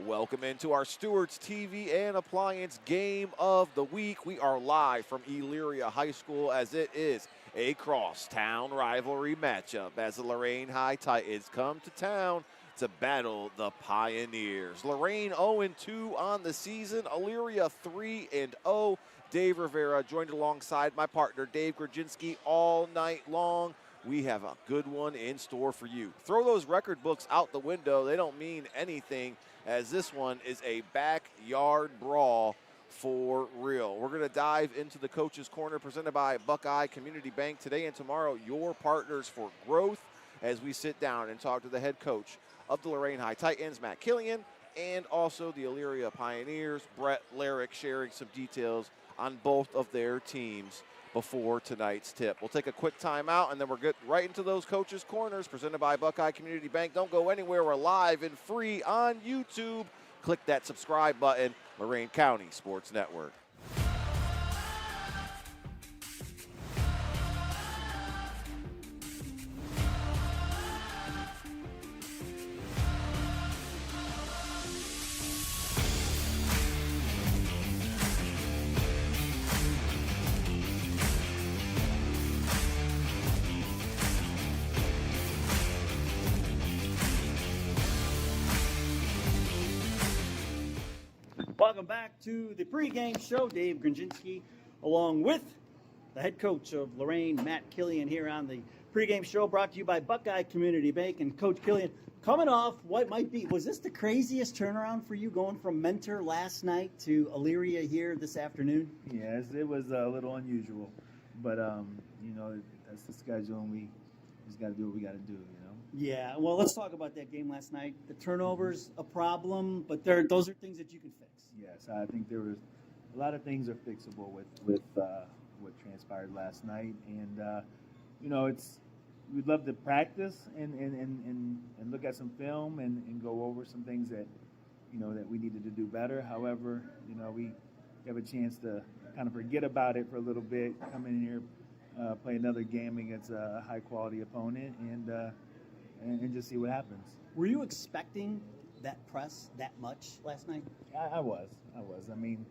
Welcome into our Stewart's TV and Appliance Game of the Week. We are live from Elyria High School as it is a crosstown rivalry matchup as the Lorain High Titans come to town to battle the Pioneers. Lorain 0-2 on the season, Elyria 3-0. Dave Rivera joined alongside my partner Dave Grudzinski all night long. We have a good one in store for you. Throw those record books out the window. They don't mean anything, as this one is a backyard brawl for real. We're going to dive into the Coach's Corner presented by Buckeye Community Bank today and tomorrow, your partners for growth, as we sit down and talk to the head coach of the Lorain High Titans, Matt Killian, and also the Elyria Pioneers, Brett Larrick, sharing some details on both of their teams before tonight's tip. We'll take a quick timeout, and then we'll get right into those Coaches' Corners presented by Buckeye Community Bank. Don't go anywhere. We're live and free on YouTube. Click that subscribe button, Lorain County Sports Network. Welcome back to the pregame show. Dave Grudzinski, along with the head coach of Lorain, Matt Killian, here on the pregame show brought to you by Buckeye Community Bank. And Coach Killian, coming off what might be, was this the craziest turnaround for you going from Mentor last night to Elyria here this afternoon? Yes, it was a little unusual, but that's the schedule, and we just got to do what we got to do. Yeah, well, let's talk about that game last night. The turnovers, a problem, but those are things that you can fix. Yes, I think there was a lot of things are fixable with what transpired last night, and we'd love to practice and look at some film and go over some things that that we needed to do better. However, we have a chance to kind of forget about it for a little bit, come in here, play another game against a high quality opponent, and just see what happens. Were you expecting that press that much last night? I was. I mean,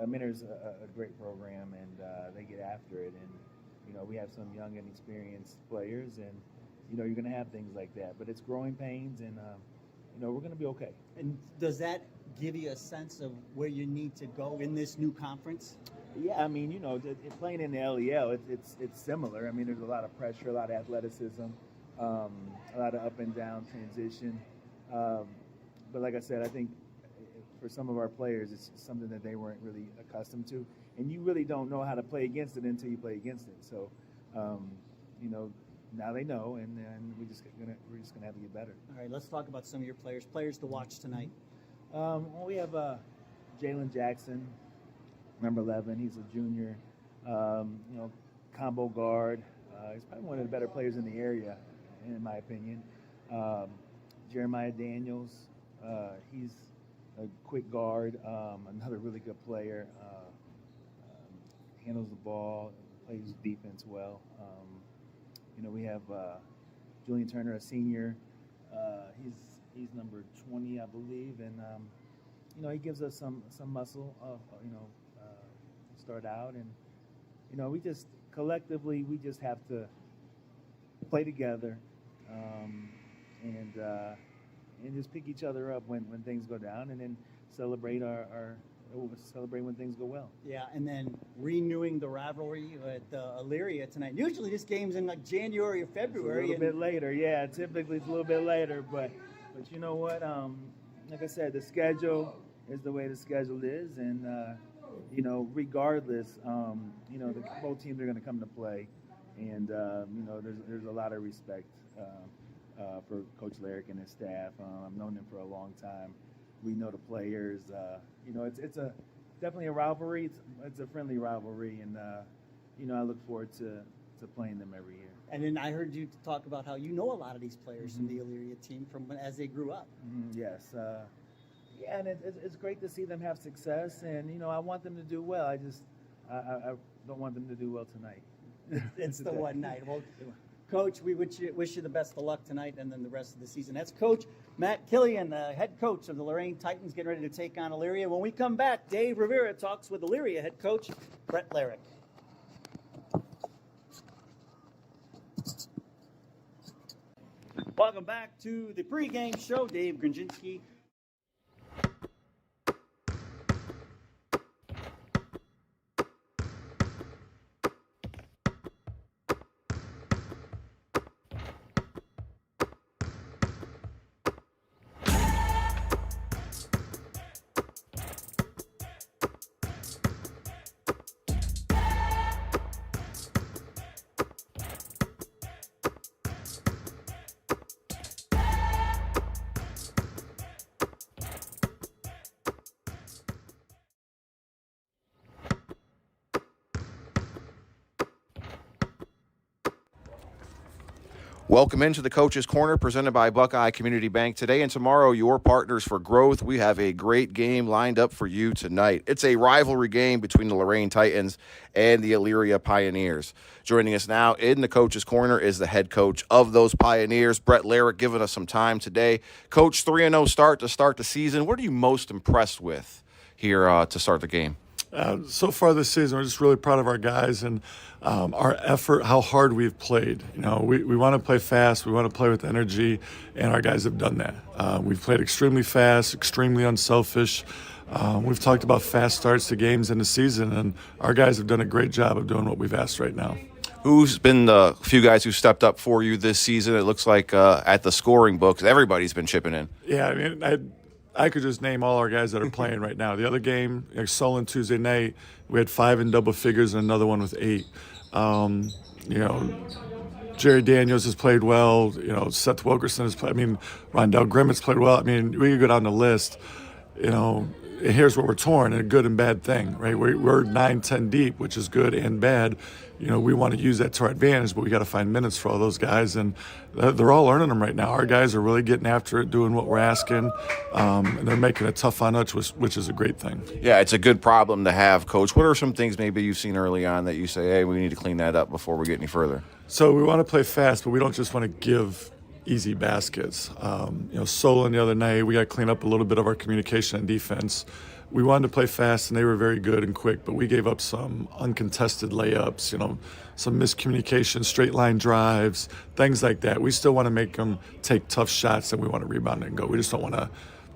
Minter's a great program, and they get after it. And, we have some young and experienced players, and, you're going to have things like that. But it's growing pains, and, we're going to be okay. And does that give you a sense of where you need to go in this new conference? Yeah, I mean, playing in the LEL, it's similar. I mean, there's a lot of pressure, a lot of athleticism. A lot of up and down transition. But like I said, I think for some of our players, it's something that they weren't really accustomed to. And you really don't know how to play against it until you play against it. So, now they know, and we're just gonna have to get better. All right, let's talk about some of your players to watch tonight. We have Jalen Jackson, number 11. He's a junior. Combo guard. He's probably one of the better players in the area, in my opinion. Jeremiah Daniels, he's a quick guard, another really good player, handles the ball, plays defense well. We have Julian Turner, a senior. He's number 20, I believe, and he gives us some muscle, start out, and we just collectively have to play together, and just pick each other up when things go down, and then celebrate celebrate when things go well. Yeah, and then renewing the rivalry at Elyria tonight. Usually this game's in like January or February. It's a little bit later, yeah. Typically it's a little bit later, but you know what? Like I said, the schedule is the way the schedule is, and regardless, both teams are going to come to play, and there's a lot of respect for Coach Larrick and his staff. I've known them for a long time. We know the players. It's definitely a rivalry. It's a friendly rivalry, and I look forward to playing them every year. And then I heard you talk about how you know a lot of these players from the Elyria team from as they grew up. Yes. Yeah, and it's great to see them have success, and I want them to do well. I don't want them to do well tonight. It's the one night. Well, Coach, we wish you the best of luck tonight and then the rest of the season. That's Coach Matt Killian, the head coach of the Lorain Titans, getting ready to take on Elyria. When we come back, Dave Rivera talks with Elyria head coach Brett Larick. Welcome back to the pregame show. Dave Gronczynski. Welcome into the Coach's Corner, presented by Buckeye Community Bank. Today and tomorrow, your partners for growth. We have a great game lined up for you tonight. It's a rivalry game between the Lorain Titans and the Elyria Pioneers. Joining us now in the Coach's Corner is the head coach of those Pioneers, Brett Larick, giving us some time today. Coach, 3-0 start to start the season. What are you most impressed with here to start the game? So far this season, we're just really proud of our guys and our effort, how hard we've played. You know, we want to play fast, we want to play with energy, and our guys have done that. We've played extremely fast, extremely unselfish. We've talked about fast starts to games in the season, and our guys have done a great job of doing what we've asked right now. Who's been the few guys who stepped up for you this season? It looks like at the scoring books, everybody's been chipping in. Yeah, I mean, I could just name all our guys that are playing right now. The other game, like Solon Tuesday night, we had 5 in double figures and another one with 8. You know, Jerry Daniels has played well. You know, Seth Wilkerson has played. I mean, Rondell Grimm has played well. I mean, we could go down the list. You know, here's where we're torn, and a good and bad thing, right? We're 9-10 deep, which is good and bad. You know, we want to use that to our advantage, but we got to find minutes for all those guys, and they're all earning them right now. Our guys are really getting after it, doing what we're asking, and they're making it tough on us, which is a great thing. Yeah, it's a good problem to have, Coach. What are some things maybe you've seen early on that you say, hey, we need to clean that up before we get any further? So we want to play fast, but we don't just want to give easy baskets. You know, Solon the other night, we got to clean up a little bit of our communication and defense. We wanted to play fast, and they were very good and quick, but we gave up some uncontested layups, you know, some miscommunication, straight line drives, things like that. We still want to make them take tough shots, and we want to rebound and go. We just don't want to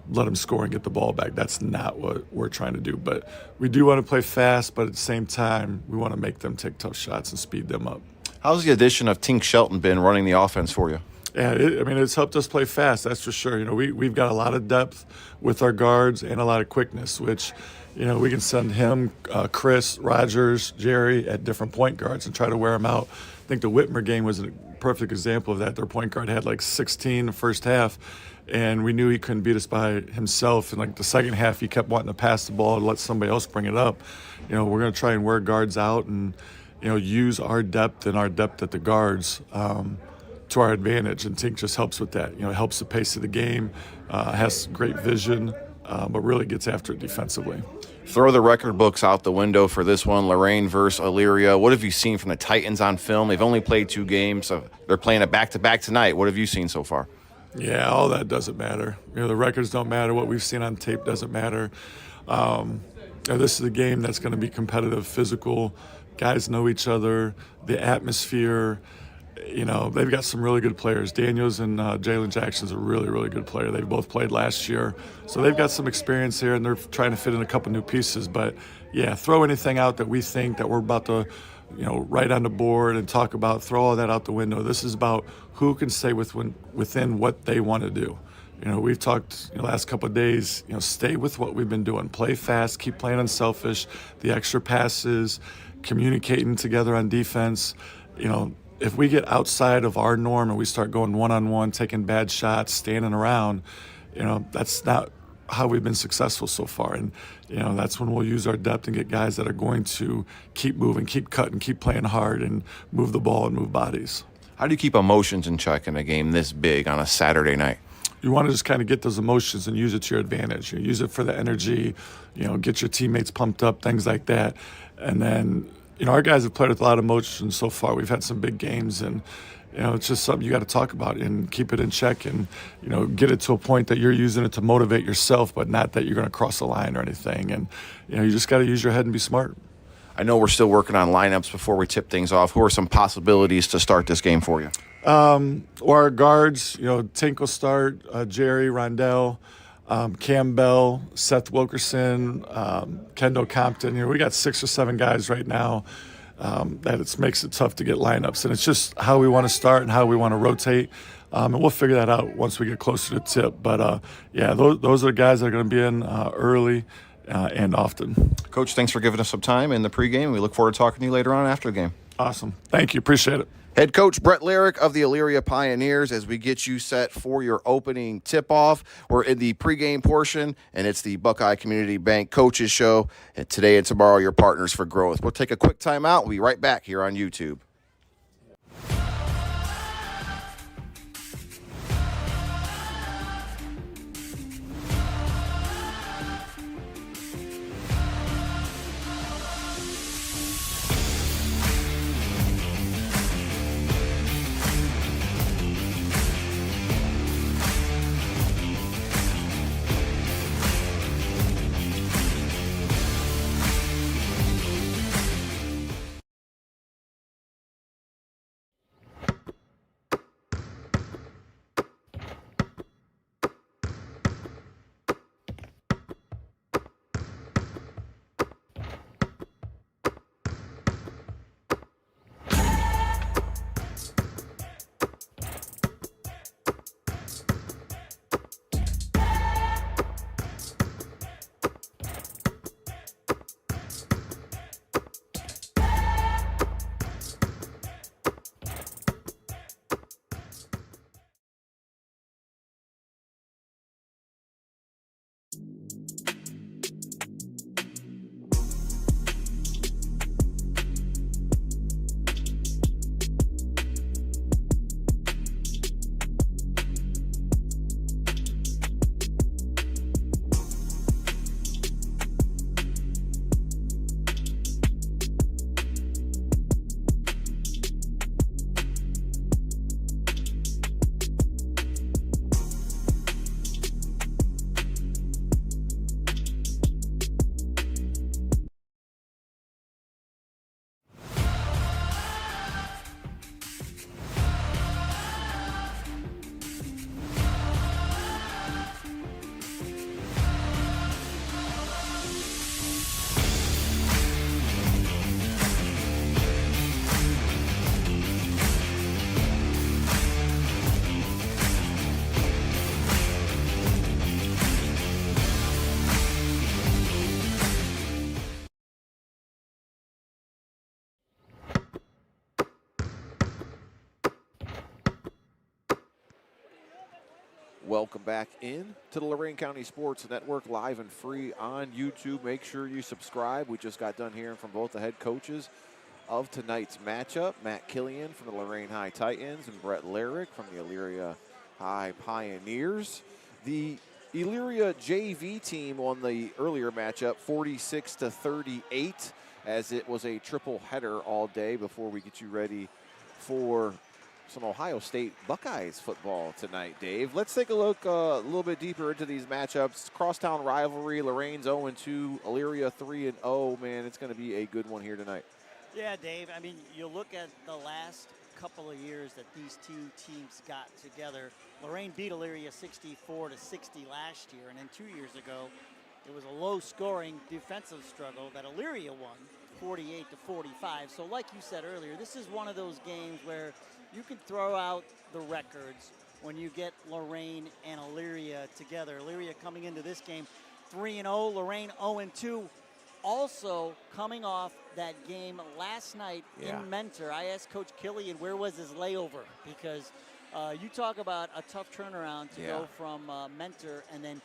let them score and get the ball back. That's not what we're trying to do. But we do want to play fast, but at the same time, we want to make them take tough shots and speed them up. How's the addition of Tink Shelton been running the offense for you? Yeah, I mean, it's helped us play fast, that's for sure. You know, we've got a lot of depth with our guards and a lot of quickness, which, you know, we can send him, Chris, Rogers, Jerry at different point guards and try to wear them out. I think the Whitmer game was a perfect example of that. Their point guard had like 16 in the first half, and we knew he couldn't beat us by himself. And like the second half, he kept wanting to pass the ball and let somebody else bring it up. You know, we're going to try and wear guards out and, you know, use our depth and our depth at the guards to our advantage, and Tink just helps with that. You know, helps the pace of the game, has great vision, but really gets after it defensively. Throw the record books out the window for this one, Lorain versus Elyria. What have you seen from the Titans on film? They've only played 2 games. So they're playing a back-to-back tonight. What have you seen so far? Yeah, all that doesn't matter. You know, the records don't matter. What we've seen on tape doesn't matter. This is a game that's going to be competitive, physical. Guys know each other. The atmosphere. You know, they've got some really good players. Daniels and Jalen Jackson's a really, really good player. They both played last year. So they've got some experience here, and they're trying to fit in a couple new pieces. But, yeah, throw anything out that we think that we're about to, you know, write on the board and talk about, throw all that out the window. This is about who can stay within what they want to do. You know, we've talked the last couple of days, you know, stay with what we've been doing. Play fast, keep playing unselfish, the extra passes, communicating together on defense. You know, if we get outside of our norm and we start going one-on-one, taking bad shots, standing around, you know, that's not how we've been successful so far. And, you know, that's when we'll use our depth and get guys that are going to keep moving, keep cutting, keep playing hard, and move the ball and move bodies. How do you keep emotions in check in a game this big on a Saturday night? You want to just kind of get those emotions and use it to your advantage. You use it for the energy, you know, get your teammates pumped up, things like that. And then, you know, our guys have played with a lot of emotion so far. We've had some big games, and, it's just something you got to talk about and keep it in check and, get it to a point that you're using it to motivate yourself, but not that you're going to cross the line or anything. And, you just got to use your head and be smart. I know we're still working on lineups before we tip things off. Who are some possibilities to start this game for you? Or our guards, Tink will start, Jerry, Rondell, Campbell, Seth Wilkerson, Kendall Compton. We got 6 or 7 guys right now that it makes it tough to get lineups. And it's just how we want to start and how we want to rotate. And we'll figure that out once we get closer to tip. But, those are the guys that are going to be in early and often. Coach, thanks for giving us some time in the pregame. We look forward to talking to you later on after the game. Awesome. Thank you. Appreciate it. Head coach Brett Lyric of the Elyria Pioneers as we get you set for your opening tip-off. We're in the pregame portion, and it's the Buckeye Community Bank Coaches Show. And today and tomorrow, your partners for growth. We'll take a quick time out. We'll be right back here on YouTube. Welcome back in to the Lorain County Sports Network, live and free on YouTube. Make sure you subscribe. We just got done hearing from both the head coaches of tonight's matchup, Matt Killian from the Lorain High Titans and Brett Lyric from the Elyria High Pioneers. The Elyria JV team won the earlier matchup 46-38, as it was a triple header all day before we get you ready for some Ohio State Buckeyes football tonight, Dave. Let's take a look a little bit deeper into these matchups. Crosstown rivalry, Lorain's 0-2, Elyria 3-0. Man, it's going to be a good one here tonight. Yeah, Dave. I mean, you look at the last couple of years that these two teams got together. Lorain beat Elyria 64-60 last year, and then 2 years ago, it was a low-scoring defensive struggle that Elyria won 48-45. So like you said earlier, this is one of those games where you can throw out the records when you get Lorain and Elyria together. Elyria coming into this game 3-0, Lorain 0-2. Also coming off that game last night in Mentor. I asked Coach Killian where was his layover, because you talk about a tough turnaround to go from Mentor and then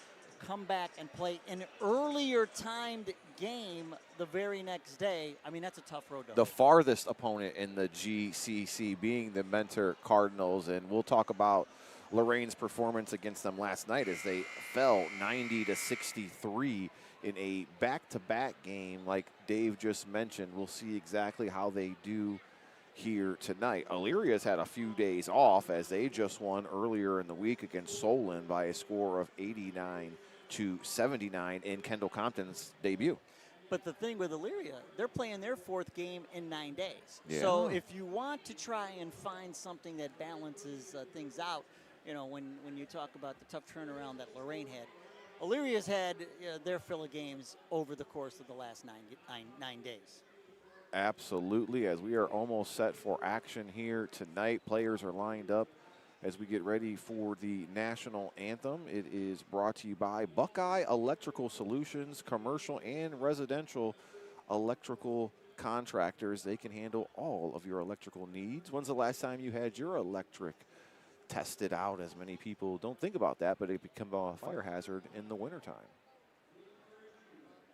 come back and play an earlier timed game the very next day. I mean, that's a tough road to hoe. The farthest opponent in the GCC being the Mentor Cardinals, and we'll talk about Lorain's performance against them last night as they fell 90-63 in a back-to-back game like Dave just mentioned. We'll see exactly how they do here tonight. Elyria's had a few days off as they just won earlier in the week against Solon by a score of 89-79 in Kendall Compton's debut. But the thing with Elyria, they're playing their 4th game in 9 days. Yeah. So if you want to try and find something that balances things out, when you talk about the tough turnaround that Lorain had, Elyria's had their fill of games over the course of the last 9 days. Absolutely, as we are almost set for action here tonight. Players are lined up as we get ready for the national anthem. It is brought to you by Buckeye Electrical Solutions, commercial and residential electrical contractors. They can handle all of your electrical needs. When's the last time you had your electric tested out? As many people don't think about that, but it becomes a fire hazard in the wintertime.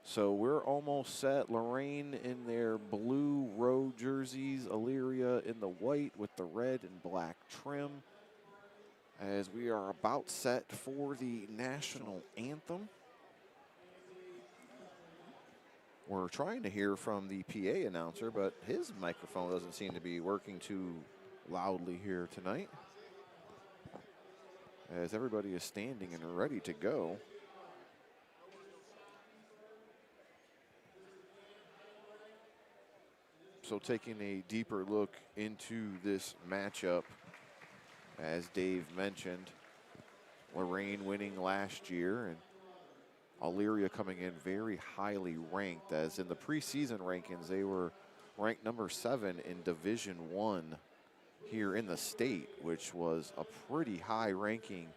So we're almost set. Lorain in their blue road jerseys, Elyria in the white with the red and black trim, as we are about set for the national anthem. We're trying to hear from the PA announcer, but his microphone doesn't seem to be working too loudly here tonight, as everybody is standing and ready to go. So taking a deeper look into this matchup, as Dave mentioned, Lorain winning last year and Elyria coming in very highly ranked, as in the preseason rankings they were ranked number 7 in Division I here in the state, which was a pretty high ranking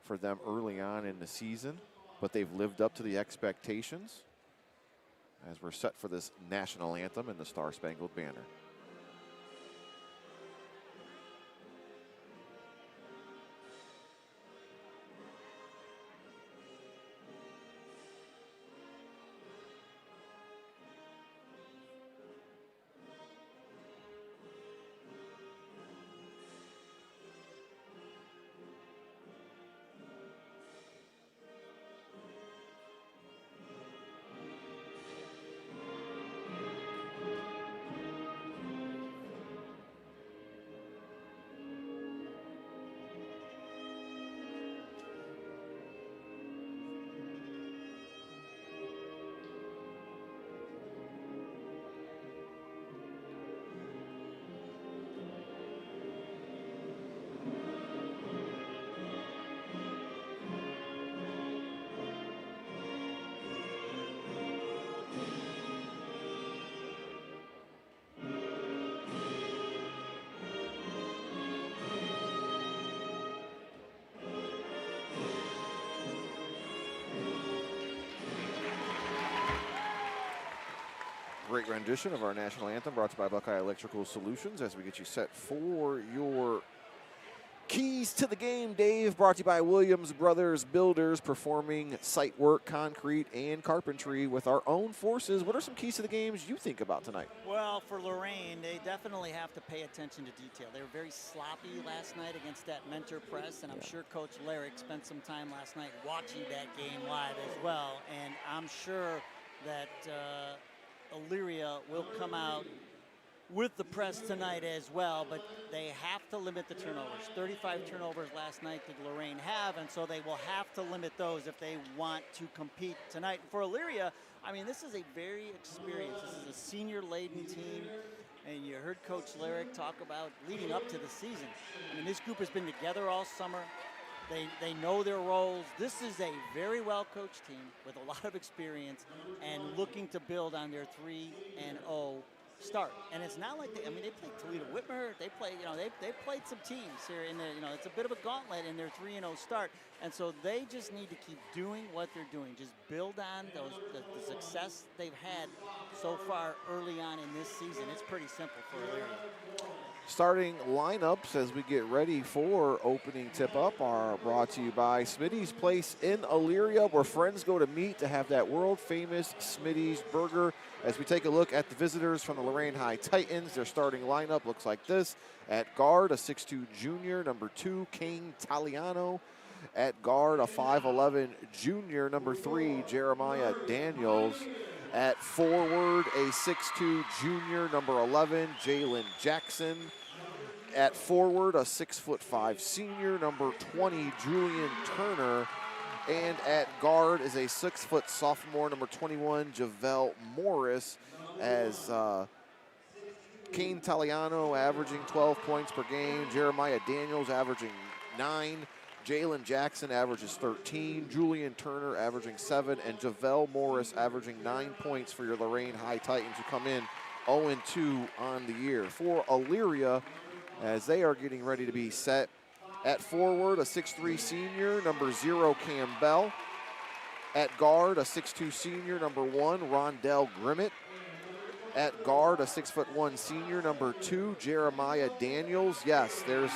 for them early on in the season, but they've lived up to the expectations as we're set for this national anthem and the Star-Spangled Banner. Great rendition of our national anthem brought to you by Buckeye Electrical Solutions as we get you set for your keys to the game. Dave, brought to you by Williams Brothers Builders, performing site work, concrete, and carpentry with our own forces. What are some keys to the games you think about tonight? Well, for Lorain, they definitely have to pay attention to detail. They were very sloppy last night against that mentor press, and I'm sure Coach Larrick spent some time last night watching that game live as well, and I'm sure that Elyria will come out with the press tonight as well, but they have to limit the turnovers. 35 turnovers last night did Lorain have, and so they will have to limit those if they want to compete tonight. For Elyria, I mean, this is a very experienced, this is a senior-laden team, and you heard Coach Larrick talk about leading up to the season. I mean, this group has been together all summer. They know their roles. This is a very well-coached team with a lot of experience and looking to build on their 3-0 start. And it's not like they played Toledo Whitmer. They play, they played some teams here in the, it's a bit of a gauntlet in their 3-0 start. And so they just need to keep doing what they're doing. Just build on the success they've had so far early on in this season. It's pretty simple for Elyria. Starting lineups as we get ready for opening tip-up are brought to you by Smitty's Place in Elyria, where friends go to meet to have that world-famous Smitty's burger. As we take a look at the visitors from the Lorain High Titans, their starting lineup looks like this. At guard, a 6'2 junior, number 2, Kane Taliano. At guard, a 5'11 junior, number 3, Jeremiah Daniels. At forward, a 6'2 junior, number 11, Jalen Jackson. At forward, a 6'5" senior, number 20, Julian Turner. And at guard is a 6-foot sophomore, number 21, Javel Morris, as Kane Taliano averaging 12 points per game, Jeremiah Daniels averaging 9, Jalen Jackson averages 13, Julian Turner averaging 7, and Javel Morris averaging 9 points for your Lorain High Titans, who come in 0-2 on the year. For Elyria, as they are getting ready to be set, at forward, a 6'3 senior, number 0, Campbell. At guard, a 6'2 senior, number 1, Rondell Grimmett. At guard, a 6'1" senior, number 2, Jeremiah Daniels. Yes, there's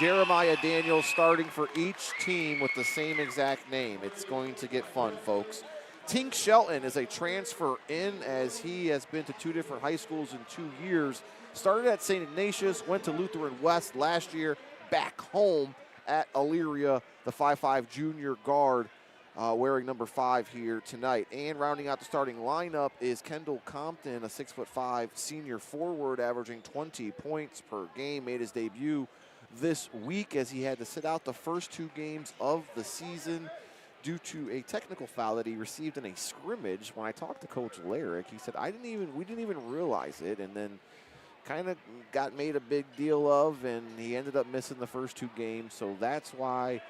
Jeremiah Daniels starting for each team with the same exact name. It's going to get fun, folks. Tink Shelton is a transfer in, as he has been to 2 different high schools in 2 years. Started at St. Ignatius, went to Lutheran West last year, back home at Elyria, the 5'5" junior guard, wearing number 5 here tonight. And rounding out the starting lineup is Kendall Compton, a 6'5" senior forward, averaging 20 points per game. Made his debut this week as he had to sit out the first 2 games of the season due to a technical foul that he received in a scrimmage. When I talked to Coach Larrick, he said, we didn't even realize it, and then kind of got made a big deal of, and he ended up missing the first 2 games. So that's why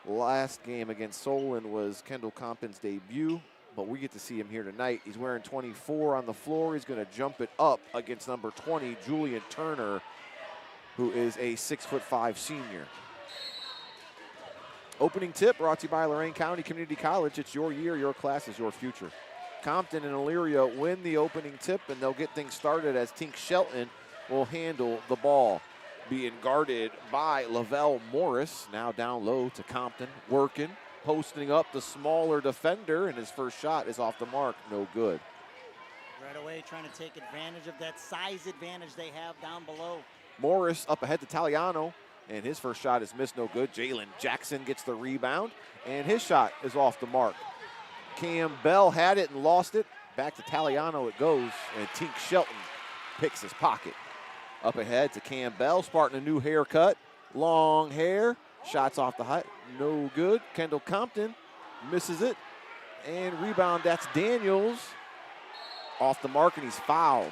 last game against Solon was Kendall Compton's debut, but we get to see him here tonight. He's wearing 24 on the floor. He's going to jump it up against number 20, Julian Turner, who is a 6'5" senior. Opening tip brought to you by Lorain County Community College. It's your year, your class is your future. Compton and Elyria win the opening tip, and they'll get things started as Tink Shelton will handle the ball. Being guarded by Lavelle Morris, now down low to Compton, working, posting up the smaller defender, and his first shot is off the mark, no good. Right away trying to take advantage of that size advantage they have down below. Morris up ahead to Taliano, and his first shot is missed, no good. Jalen Jackson gets the rebound, and his shot is off the mark. Campbell had it and lost it. Back to Taliano it goes, and Tink Shelton picks his pocket. Up ahead to Campbell, sporting a new haircut. Long hair, shots off the height, no good. Kendall Compton misses it, and rebound, that's Daniels. Off the mark, and he's fouled.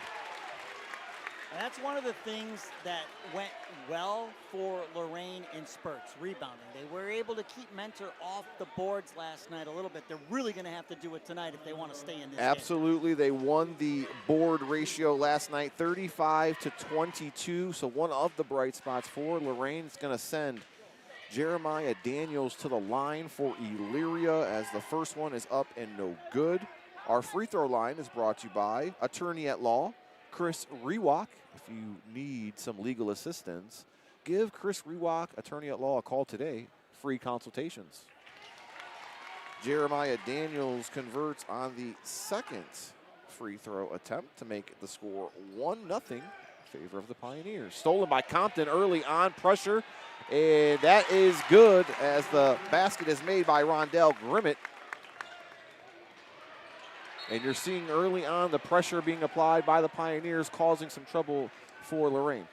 And that's one of the things that went well for Lorain in spurts, rebounding. They were able to keep Mentor off the boards last night a little bit. They're really going to have to do it tonight if they want to stay in this Absolutely. game. They won the board ratio last night, 35-22. So one of the bright spots for Lorain is going to send Jeremiah Daniels to the line for Elyria, as the first one is up and no good. Our free throw line is brought to you by attorney at law, Chris Rewalk. If you need some legal assistance, give Chris Rewalk, attorney at law, a call today. Free consultations. Jeremiah Daniels converts on the second free throw attempt to make the score 1-0 in favor of the Pioneers. Stolen by Compton early on, pressure, and that is good as the basket is made by Rondell Grimmett. And you're seeing early on the pressure being applied by the Pioneers, causing some trouble for Lorain.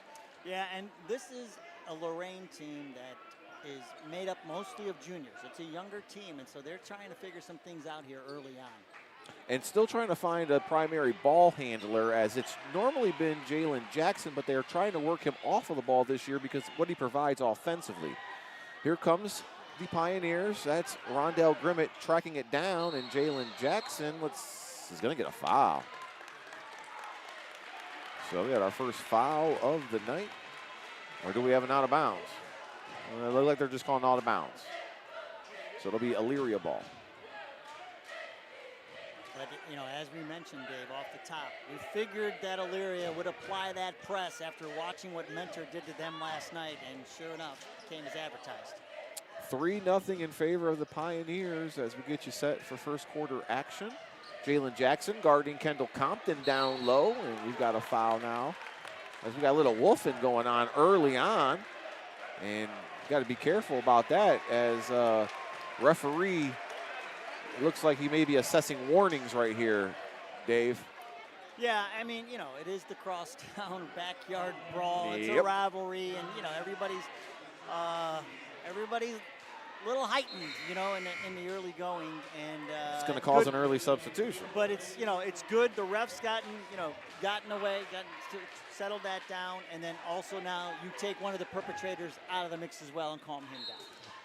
Yeah, and this is a Lorain team that is made up mostly of juniors. It's a younger team, and so they're trying to figure some things out here early on. And still trying to find a primary ball handler, as it's normally been Jalen Jackson, but they're trying to work him off of the ball this year because of what he provides offensively. Here comes the Pioneers. That's Rondell Grimmett tracking it down, and Jalen Jackson is going to get a foul. So we got our first foul of the night. Or do we have an out of bounds? It looks like they're just calling out of bounds. So it'll be Elyria ball. But, you know, as we mentioned, Dave, off the top, we figured that Elyria would apply that press after watching what Mentor did to them last night, and sure enough, came as advertised. 3-0 in favor of the Pioneers as we get you set for first quarter action. Jalen Jackson guarding Kendall Compton down low, and we've got a foul now as we got a little wolfing going on early on, and got to be careful about that as referee, it looks like he may be assessing warnings right here Dave. Yeah, I mean, you know, it is the crosstown backyard brawl. It's a Yep. rivalry, and you know, everybody's a little heightened, you know, in the early going, and It's going to cause good- an early substitution. But it's, you know, it's good. The refs gotten away, settled that down, and then also now you take one of the perpetrators out of the mix as well and calm him down.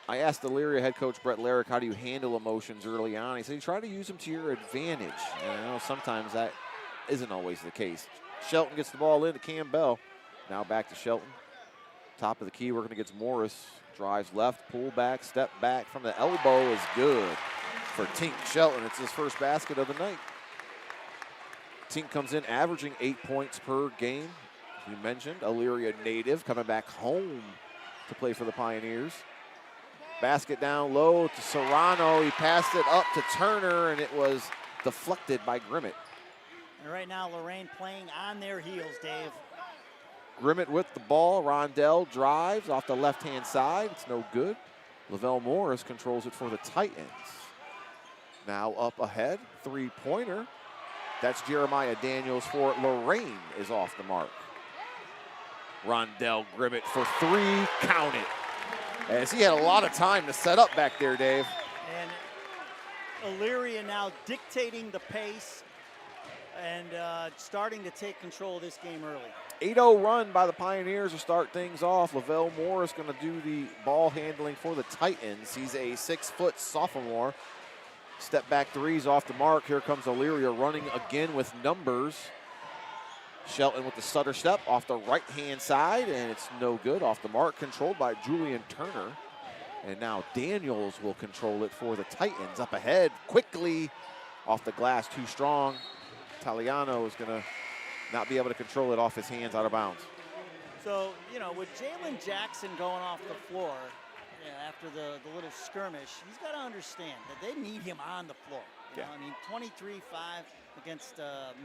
I asked Elyria head coach Brett Larrick, how do you handle emotions early on? He said you try to use them to your advantage. And I know sometimes that isn't always the case. Shelton gets the ball in to Campbell. Now back to Shelton. Top of the key, working against Morris. Drives left, pull back, step back from the elbow is good for Tink Shelton. It's his first basket of the night. Tink comes in averaging 8 points per game. You mentioned Elyria native coming back home to play for the Pioneers. Basket down low to Serrano. He passed it up to Turner, and it was deflected by Grimmett. And right now, Lorain playing on their heels, Dave. Grimmett with the ball. Rondell drives off the left-hand side. It's no good. Lavelle Morris controls it for the Titans. Now up ahead, three-pointer. That's Jeremiah Daniels for Lorain is off the mark. Rondell Grimmett for three, count it. As he had a lot of time to set up back there, Dave. And Elyria now dictating the pace and starting to take control of this game early. 8-0 run by the Pioneers to start things off. Lavelle Morris going to do the ball handling for the Titans. He's a 6-foot sophomore. Step back threes off the mark. Here comes Elyria running again with numbers. Shelton with the stutter step off the right-hand side, and it's no good. Off the mark, controlled by Julian Turner. And now Daniels will control it for the Titans. Up ahead, quickly, off the glass, too strong. Italiano is going to not be able to control it off his hands, out of bounds. So, you know, with Jalen Jackson going off the floor after the little skirmish, he's got to understand that they need him on the floor. You know, I mean, 23-5 against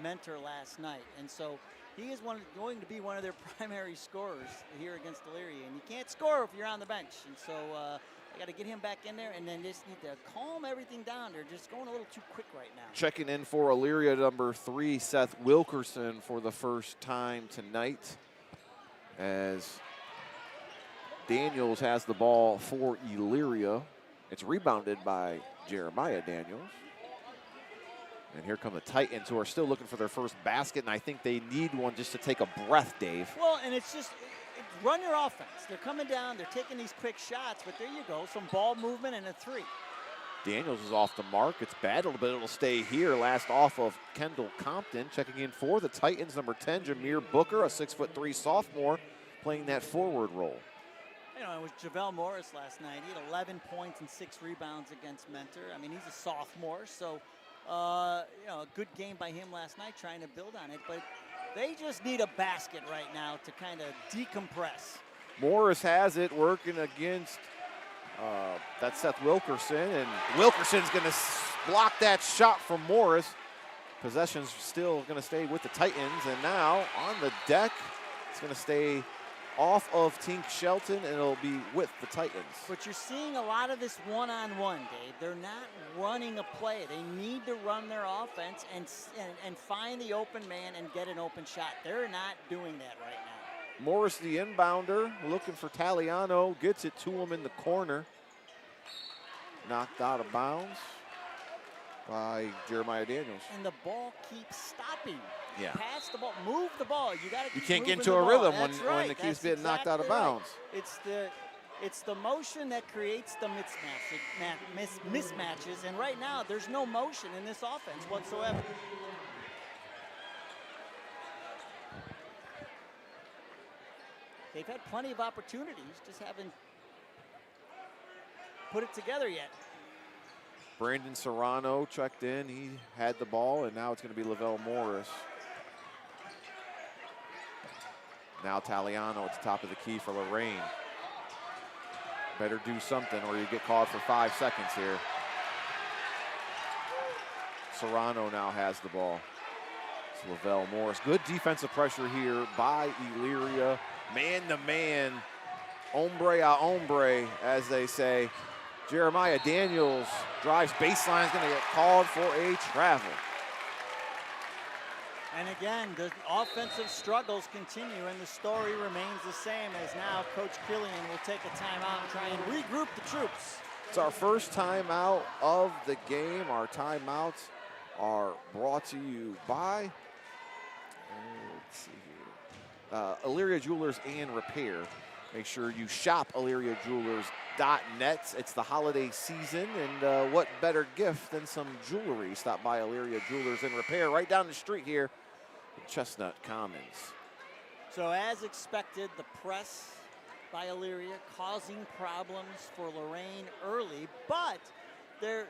Mentor last night. And so he is going to be one of their primary scorers here against Elyria. And you can't score if you're on the bench. And so I got to get him back in there and then just need to calm everything down. They're just going a little too quick right now. Checking in for Elyria, number 3, Seth Wilkerson, for the first time tonight, as Daniels has the ball for Elyria. It's rebounded by Jeremiah Daniels. And here come the Titans, who are still looking for their first basket, and I think they need one just to take a breath, Dave. Well, and it's just run your offense. They're coming down, they're taking these quick shots, but there you go, some ball movement and a three. Daniels is off the mark. It's battled, but it'll stay here. Last off of Kendall Compton. Checking in for the Titans, number 10, Jameer Booker, a 6'3" sophomore, playing that forward role. You know, it was JaVale Morris last night. He had 11 points and 6 rebounds against Mentor. I mean, he's a sophomore, so you know, a good game by him last night trying to build on it, but they just need a basket right now to kind of decompress. Morris has it, working against that's Seth Wilkerson, and Wilkerson's going to block that shot from Morris. Possession's still going to stay with the Titans, and now on the deck, it's going to stay off of Tink Shelton, and it'll be with the Titans. But you're seeing a lot of this one-on-one, Dave. They're not running a play. They need to run their offense and find the open man and get an open shot. They're not doing that right now. Morris, the inbounder, looking for Taliano, gets it to him in the corner. Knocked out of bounds by Jeremiah Daniels. And the ball keeps stopping. Yeah. Pass the ball, move the ball. You got to. You can't get moving into the a ball. rhythm That's when right. it keeps That's getting knocked out of exactly bounds. Right. It's the motion that creates the mismatches, and right now there's no motion in this offense whatsoever. They've had plenty of opportunities, just haven't put it together yet. Brandon Serrano checked in. He had the ball, and now it's going to be Lavelle Morris. Now Taliano at the top of the key for Lorain. Better do something or you get called for 5 seconds here. Serrano now has the ball. It's Lavelle Morris. Good defensive pressure here by Elyria. Man-to-man, hombre a hombre, as they say. Jeremiah Daniels drives baseline, is going to get called for a travel. And again, the offensive struggles continue, and the story remains the same as now Coach Killian will take a timeout and try and regroup the troops. It's our first timeout of the game. Our timeouts are brought to you by, let's see here, Elyria Jewelers and Repair. Make sure you shop ElyriaJewelers.net. It's the holiday season, and what better gift than some jewelry? Stop by Elyria Jewelers and Repair right down the street here in Chestnut Commons. So as expected, the press by Elyria causing problems for Lorain early, but they're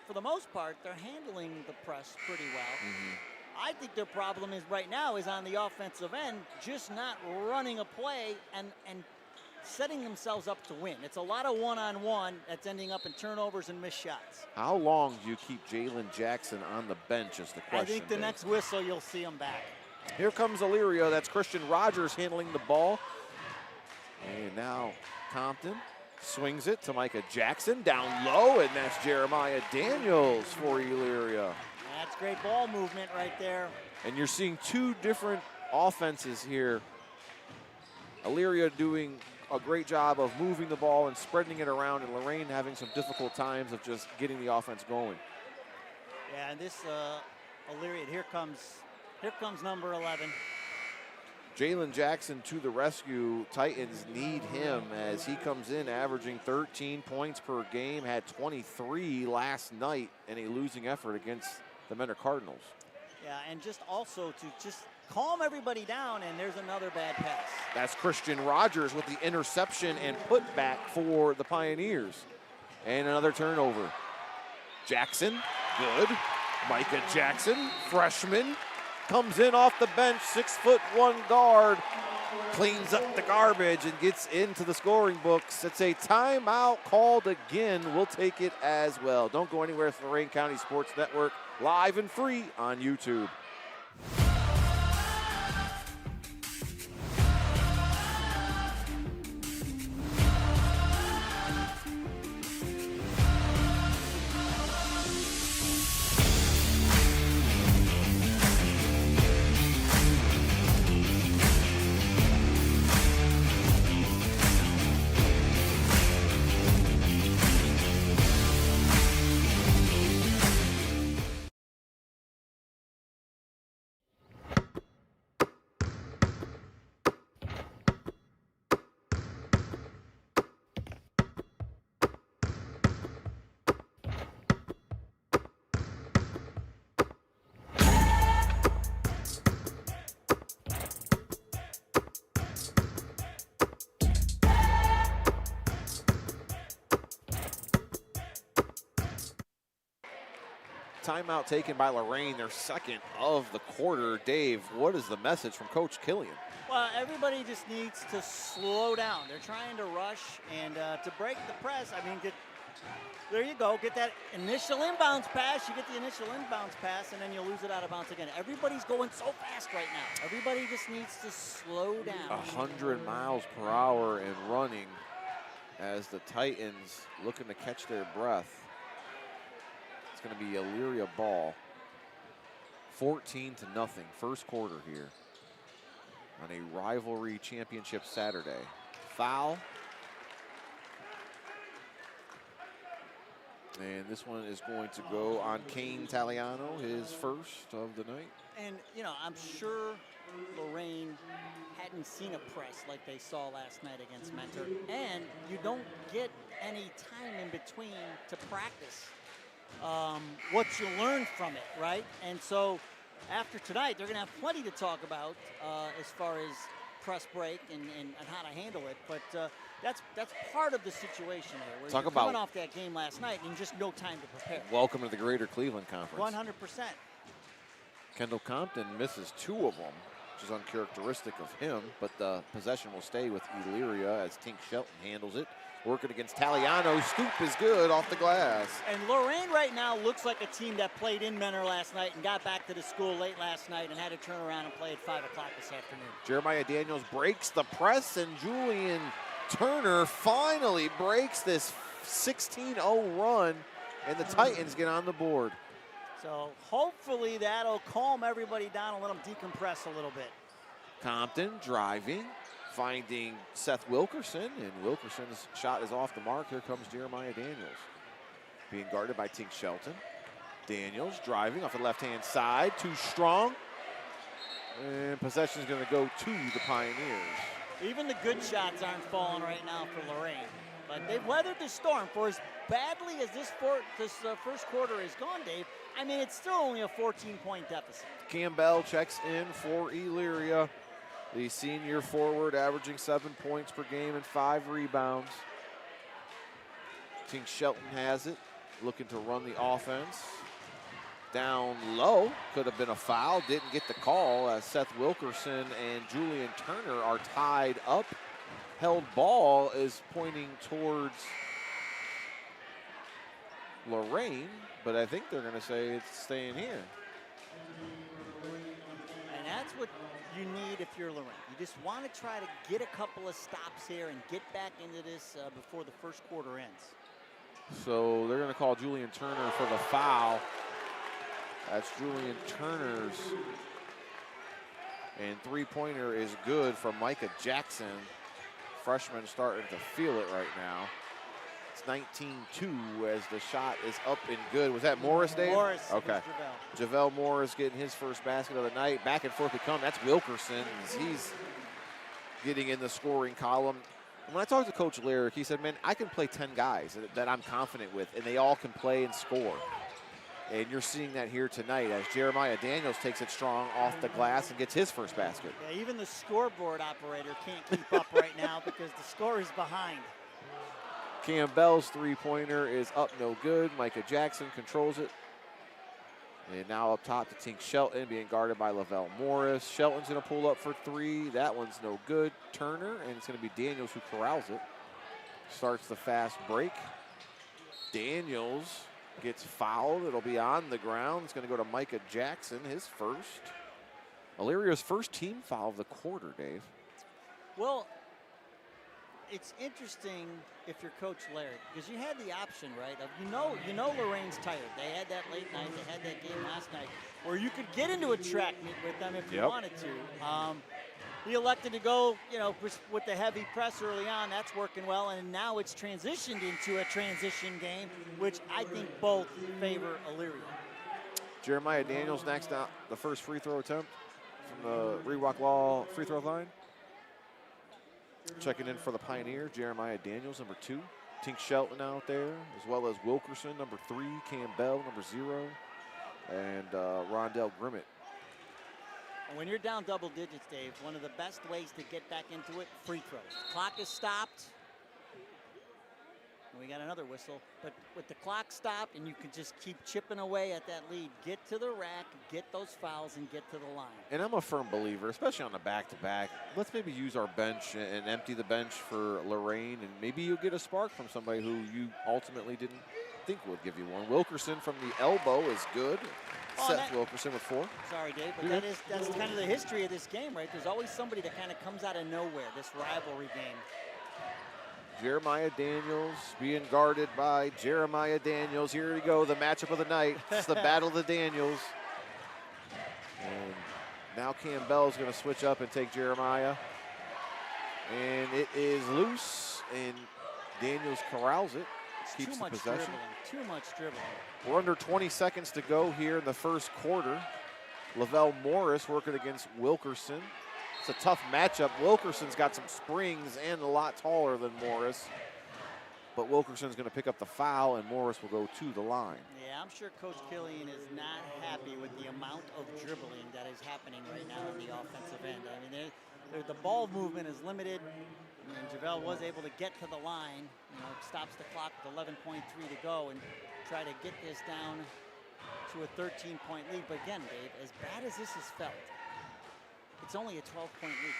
for the most part, they're handling the press pretty well. I think their problem is right now is on the offensive end, just not running a play and setting themselves up to win. It's a lot of one-on-one that's ending up in turnovers and missed shots. How long do you keep Jalen Jackson on the bench is the question. I think the next whistle you'll see him back. Here comes Elyria. That's Christian Rogers handling the ball. And now Compton swings it to Micah Jackson down low, and that's Jeremiah Daniels for Elyria. That's great ball movement right there. And you're seeing two different offenses here. Elyria doing a great job of moving the ball and spreading it around, and Lorain having some difficult times of just getting the offense going. Yeah, and this Elyria, here comes number 11. Jalen Jackson to the rescue. Titans need him as he comes in averaging 13 points per game, had 23 last night in a losing effort against the Mentor Cardinals. Yeah, and just also to just calm everybody down, and there's another bad pass. That's Christian Rogers with the interception and putback for the Pioneers. And another turnover. Jackson, good. Micah Jackson, freshman, comes in off the bench, 6'1" guard, cleans up the garbage and gets into the scoring books. It's a timeout called again. We'll take it as well. Don't go anywhere. It's the Lorain County Sports Network, live and free on YouTube. Timeout taken by Lorain, their second of the quarter. Dave, what is the message from Coach Killian? Well, everybody just needs to slow down. They're trying to rush and to break the press. I mean, there you go. Get that initial inbounds pass. You get the initial inbounds pass, and then you lose it out of bounds again. Everybody's going so fast right now. Everybody just needs to slow down. 100 miles per hour and running as the Titans looking to catch their breath. It's going to be Elyria ball. 14-0, first quarter here on a rivalry championship Saturday. Foul. And this one is going to go on Kane Taliano, his first of the night. And, you know, I'm sure Lorain hadn't seen a press like they saw last night against Mentor. And you don't get any time in between to practice what you learn from it, right? And so after tonight, they're going to have plenty to talk about as far as press break and how to handle it. But that's part of the situation here. Where Talk you're about coming off that game last night and just no time to prepare. Welcome to the Greater Cleveland Conference. 100%. Kendall Compton misses 2 of them, which is uncharacteristic of him, but the possession will stay with Elyria as Tink Shelton handles it. Working against Taliano. Scoop is good off the glass. And Lorain right now looks like a team that played in Mentor last night and got back to the school late last night and had to turn around and play at 5 o'clock this afternoon. Jeremiah Daniels breaks the press, and Julian Turner finally breaks this 16-0 run, and the Titans get on the board. So hopefully that'll calm everybody down and let them decompress a little bit. Compton driving, finding Seth Wilkerson, and Wilkerson's shot is off the mark. Here comes Jeremiah Daniels, being guarded by Tink Shelton. Daniels driving off the left-hand side, too strong. And possession is going to go to the Pioneers. Even the good shots aren't falling right now for Lorain. But they've weathered the storm. For as badly as this first quarter is gone, Dave, I mean, it's still only a 14-point deficit. Campbell checks in for Elyria. The senior forward averaging 7 points per game and 5 rebounds. Tink Shelton has it, looking to run the offense. Down low, could have been a foul, didn't get the call as Seth Wilkerson and Julian Turner are tied up. Held ball is pointing towards Lorain, but I think they're going to say it's staying here. And that's what you need if you're Lorain. You just want to try to get a couple of stops here and get back into this before the first quarter ends. So they're going to call Julian Turner for the foul. That's Julian Turner's. And three-pointer is good from Micah Jackson. Freshman starting to feel it right now. It's 19-2 as the shot is up and good. Was that Morris, Dave? Morris. Okay. JaVale Morris getting his first basket of the night. Back and forth we come. That's Wilkerson. He's getting in the scoring column. When I talked to Coach Lyric, he said, man, I can play 10 guys that I'm confident with, and they all can play and score. And you're seeing that here tonight as Jeremiah Daniels takes it strong off the glass and gets his first basket. Yeah, even the scoreboard operator can't keep up right now because the score is behind. Campbell's three-pointer is up no good. Micah Jackson controls it. And now up top to Tink Shelton being guarded by Lavelle Morris. Shelton's going to pull up for three. That one's no good. Turner, and it's going to be Daniels who corrals it. Starts the fast break. Daniels gets fouled. It'll be on the ground. It's going to go to Micah Jackson, his first. Elyria's first team foul of the quarter, Dave. Well, it's interesting if you're Coach Laird, because you had the option, right, of you know Lorain's tired. They had that late night. They had that game last night where you could get into a track meet with them if you wanted to. He elected to go, with the heavy press early on. That's working well, and now it's transitioned into a transition game, which I think both favor Elyria. Jeremiah Daniels next out, the first free throw attempt from the Rewalk Law free throw line. Checking in for the Pioneer, Jeremiah Daniels, number 2. Tink Shelton out there, as well as Wilkerson, number 3. Campbell, number 0. And Rondell Grimmett. When you're down double digits, Dave, one of the best ways to get back into it, free throws. Clock is stopped. And we got another whistle. But with the clock stopped and you can just keep chipping away at that lead, get to the rack, get those fouls, and get to the line. And I'm a firm believer, especially on the back-to-back, let's maybe use our bench and empty the bench for Lorain, and maybe you'll get a spark from somebody who you ultimately didn't think would give you one. Wilkerson from the elbow is good. Seth Wilkerson with 4. Sorry, Dave, but that's kind of the history of this game, right? There's always somebody that kind of comes out of nowhere, this rivalry game. Jeremiah Daniels being guarded by Jeremiah Daniels. Here we go, the matchup of the night. It's the battle of the Daniels. And now Campbell's going to switch up and take Jeremiah. And it is loose, and Daniels corrals it. Keeps too much the possession. Too much dribbling. We're under 20 seconds to go here in the first quarter. Lavelle Morris working against Wilkerson. It's a tough matchup. Wilkerson's got some springs and a lot taller than Morris. But Wilkerson's going to pick up the foul, and Morris will go to the line. Yeah, I'm sure Coach Killian is not happy with the amount of dribbling that is happening right now on the offensive end. I mean, the ball movement is limited. And JaVale was able to get to the line, stops the clock with 11.3 to go and try to get this down to a 13-point lead. But again, Dave, as bad as this has felt, it's only a 12-point lead.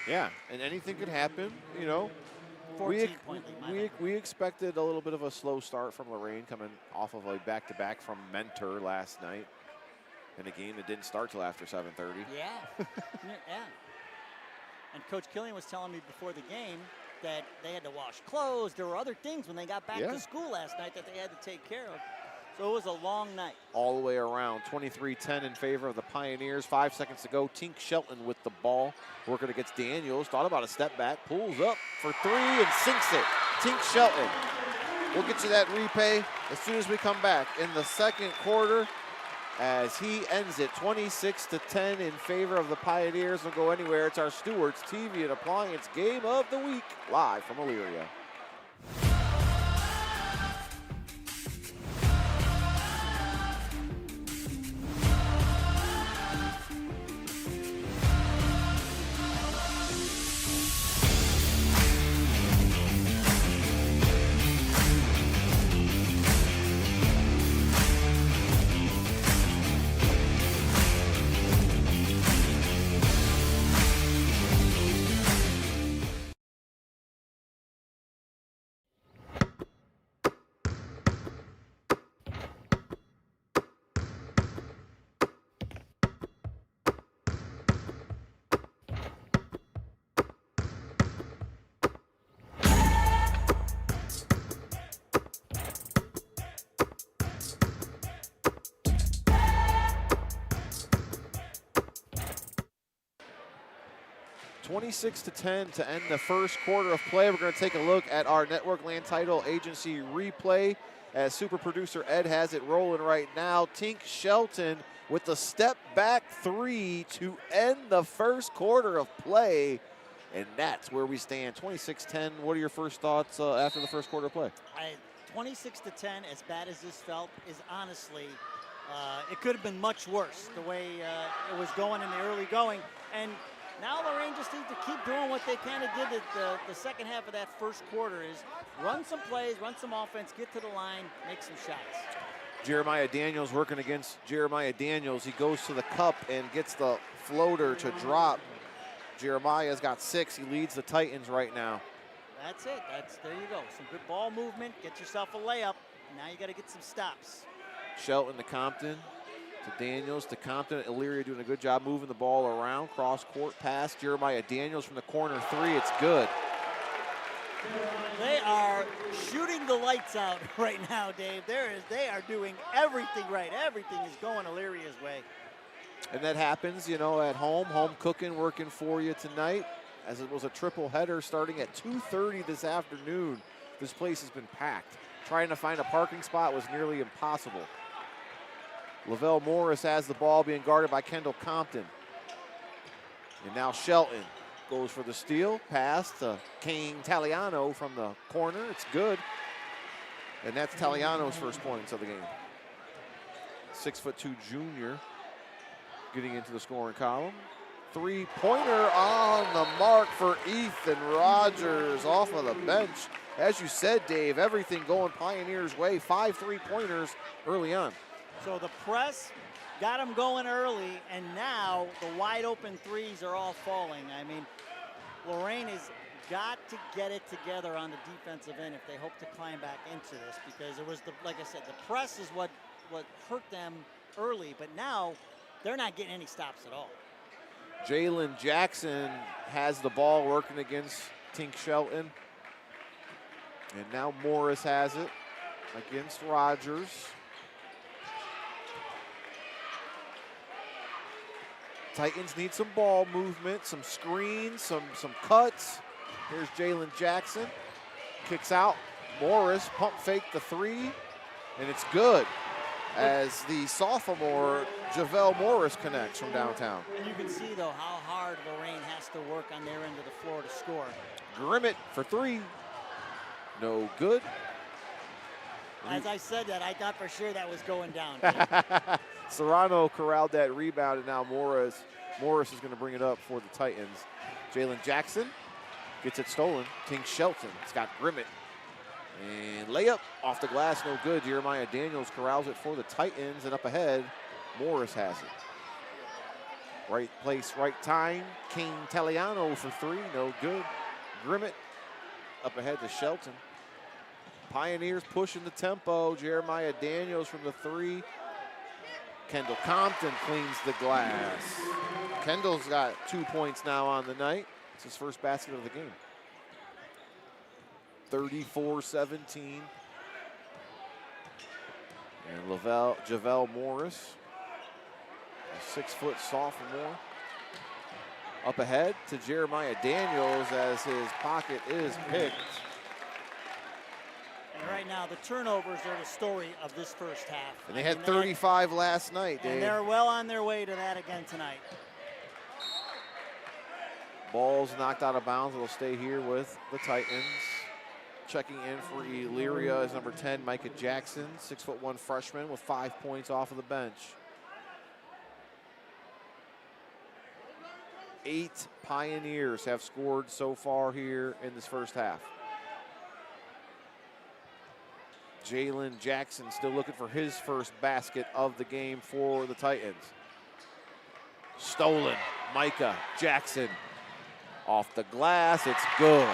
Yeah, and anything could happen, 14-point lead. We expected a little bit of a slow start from Lorain coming off of a back-to-back from Mentor last night in a game that didn't start till after 7:30. Yeah, yeah. And Coach Killian was telling me before the game that they had to wash clothes. There were other things when they got back to school last night that they had to take care of. So it was a long night. All the way around. 23-10 in favor of the Pioneers. 5 seconds to go. Tink Shelton with the ball. Working against Daniels. Thought about a step back. Pulls up for three and sinks it. Tink Shelton. We'll get you that replay as soon as we come back in the second quarter as he ends it 26-10 in favor of the Pioneers. Don't go anywhere. It's our Stewart's TV and Appliance Game of the Week live from Elyria. (26-10) to end the first quarter of play. We're going to take a look at our Network Land Title Agency replay as super producer Ed has it rolling right now. Tink Shelton with the step back three to end the first quarter of play. And that's where we stand. 26-10. What are your first thoughts after the first quarter of play? 26-10, as bad as this felt, is honestly, it could have been much worse the way it was going in the early going. And now Lorain just needs to keep doing what they kind of did at the second half of that first quarter, is run some plays, run some offense, get to the line, make some shots. Jeremiah Daniels working against Jeremiah Daniels. He goes to the cup and gets the floater to drop. Jeremiah's got 6. He leads the Titans right now. That's it. There you go. Some good ball movement. Get yourself a layup. Now you got to get some stops. Shelton to Compton. To Daniels, to Compton. Elyria doing a good job moving the ball around. Cross-court pass. Jeremiah Daniels from the corner three. It's good. They are shooting the lights out right now, Dave. They are doing everything right. Everything is going Illyria's way. And that happens, you know, at home. Home cooking working for you tonight, as it was a triple header starting at 2:30 this afternoon. This place has been packed. Trying to find a parking spot was nearly impossible. Lavelle Morris has the ball, being guarded by Kendall Compton. And now Shelton goes for the steal. Pass to Kane Taliano from the corner. It's good. And that's Taliano's first points of the game. 6'2" junior getting into the scoring column. Three-pointer on the mark for Ethan Rogers off of the bench. As you said, Dave, everything going Pioneers' way. 5 3-pointers early on. So the press got them going early, and now the wide open threes are all falling. I mean, Lorain has got to get it together on the defensive end if they hope to climb back into this, because it was, like I said, the press is what hurt them early, but now they're not getting any stops at all. Jalen Jackson has the ball working against Tink Shelton. And now Morris has it against Rogers. Titans need some ball movement, some screens, some cuts. Here's Jalen Jackson. Kicks out. Morris pump fake the three, and it's good as the sophomore Javelle Morris connects from downtown. And you can see, though, how hard Lorain has to work on their end of the floor to score. Grimmett for three. No good. As I said that, I thought for sure that was going down. Serrano corralled that rebound, and now Morris is going to bring it up for the Titans. Jalen Jackson gets it stolen. Tink Shelton. It's got Grimmett. And layup off the glass, no good. Jeremiah Daniels corrals it for the Titans, and up ahead, Morris has it. Right place, right time. King Taliano for three, no good. Grimmett up ahead to Shelton. Pioneers pushing the tempo. Jeremiah Daniels from the three. Kendall Compton cleans the glass. Kendall's got 2 points now on the night. It's his first basket of the game. 34-17. And Javel Morris, a 6-foot sophomore. Up ahead to Jeremiah Daniels as his pocket is picked. And right now, the turnovers are the story of this first half. And they had 35 last night, Dave. And they're well on their way to that again tonight. Ball's knocked out of bounds. It'll stay here with the Titans. Checking in for Elyria is number 10, Micah Jackson, 6'1" freshman with 5 points off of the bench. 8 Pioneers have scored so far here in this first half. Jalen Jackson still looking for his first basket of the game for the Titans. Stolen, Micah Jackson. Off the glass, it's good.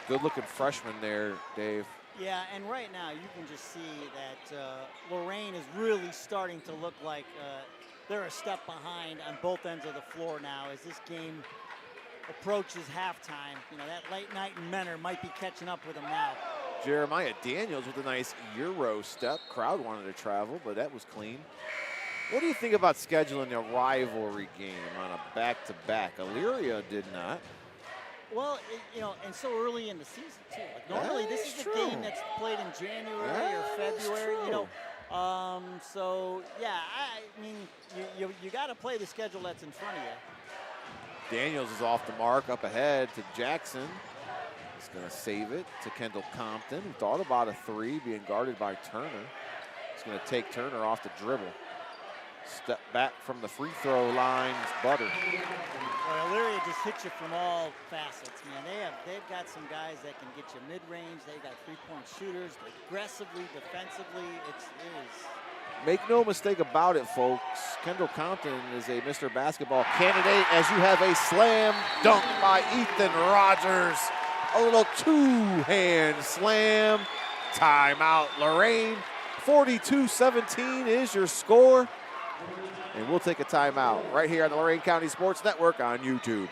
Good looking freshman there, Dave. Yeah, and right now you can just see that Lorain is really starting to look like they're a step behind on both ends of the floor now as this game approaches halftime. You know, that late night in Menor might be catching up with them now. Jeremiah Daniels with a nice Euro step. Crowd wanted to travel, but that was clean. What do you think about scheduling a rivalry game on a back-to-back? Elyria did not. Well, you know, and so early in the season, too. Like normally, this is a game that's played in January or February, you know. So, yeah, I mean, you got to play the schedule that's in front of you. Daniels is off the mark, up ahead to Jackson. He's going to save it to Kendall Compton, who thought about a three, being guarded by Turner. He's going to take Turner off the dribble. Step back from the free throw line, Butter. Well, Elyria just hits you from all facets, man. They've got some guys that can get you mid-range. They've got three-point shooters, aggressively, defensively. It is. Make no mistake about it, folks. Kendall Compton is a Mr. Basketball candidate as you have a slam dunk by Ethan Rogers. A little two-hand slam. Timeout, Lorain. 42-17 is your score. And we'll take a timeout right here on the Lorain County Sports Network on YouTube.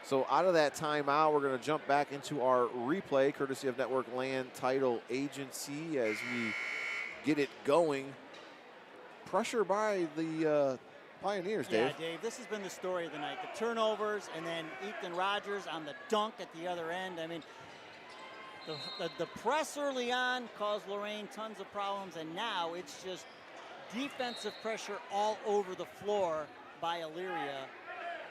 So out of that timeout, we're going to jump back into our replay, courtesy of Network Land Title Agency, as we get it going. Pressure by the Pioneers, Dave. Yeah, Dave, this has been the story of the night. The turnovers, and then Ethan Rogers on the dunk at the other end. I mean, the press early on caused Lorain tons of problems, and now it's just defensive pressure all over the floor by Elyria,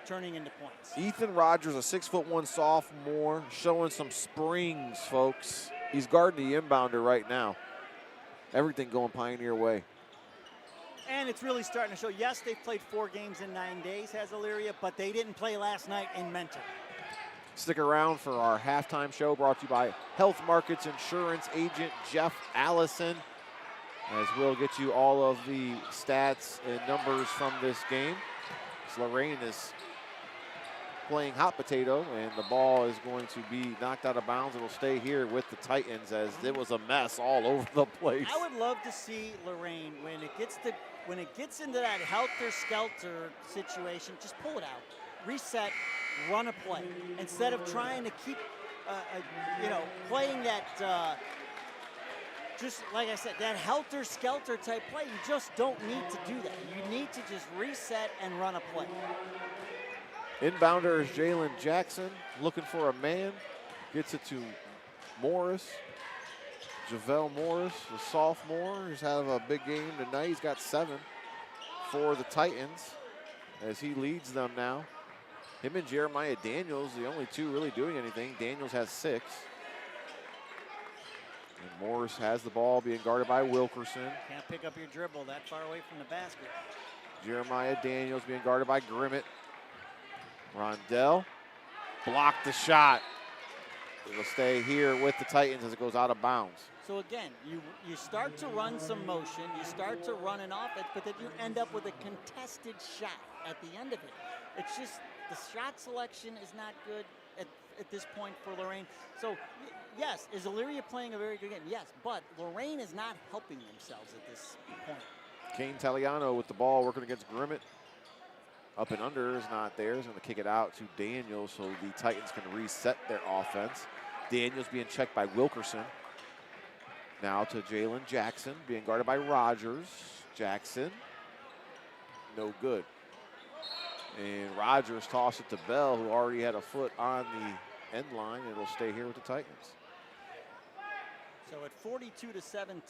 turning into points. Ethan Rogers, a 6'1" sophomore, showing some springs, folks. He's guarding the inbounder right now. Everything going Pioneer way. And it's really starting to show. Yes, they've played 4 games in 9 days, has Elyria, but they didn't play last night in Mentor. Stick around for our halftime show, brought to you by Health Markets Insurance agent Jeff Allison, as we'll get you all of the stats and numbers from this game. Lorain is playing hot potato, and the ball is going to be knocked out of bounds. It'll stay here with the Titans, as it was a mess all over the place. I would love to see Lorain when it gets into that helter-skelter situation, just pull it out, reset, run a play, instead of trying to keep, playing that. Just like I said, that helter-skelter type play, you just don't need to do that. You need to just reset and run a play. Inbounder is Jalen Jackson, looking for a man. Gets it to Morris. Javel Morris, the sophomore, he's having a big game tonight. He's got 7 for the Titans as he leads them now. Him and Jeremiah Daniels, the only two really doing anything. Daniels has 6. And Morris has the ball, being guarded by Wilkerson. Can't pick up your dribble that far away from the basket. Jeremiah Daniels being guarded by Grimmett. Rondell blocked the shot. It'll stay here with the Titans as it goes out of bounds. So again, you start to run some motion, you start to run an offense, but then you end up with a contested shot at the end of it. It's just the shot selection is not good at this point for Lorain. So yes, is Elyria playing a very good game? Yes, but Lorain is not helping themselves at this point. Kane Taliano with the ball working against Grimmett. Up and under is not there. He's going to kick it out to Daniels so the Titans can reset their offense. Daniels being checked by Wilkerson. Now to Jalen Jackson, being guarded by Rogers. Jackson, no good. And Rogers tossed it to Bell, who already had a foot on the end line. It'll stay here with the Titans. So at 42-17,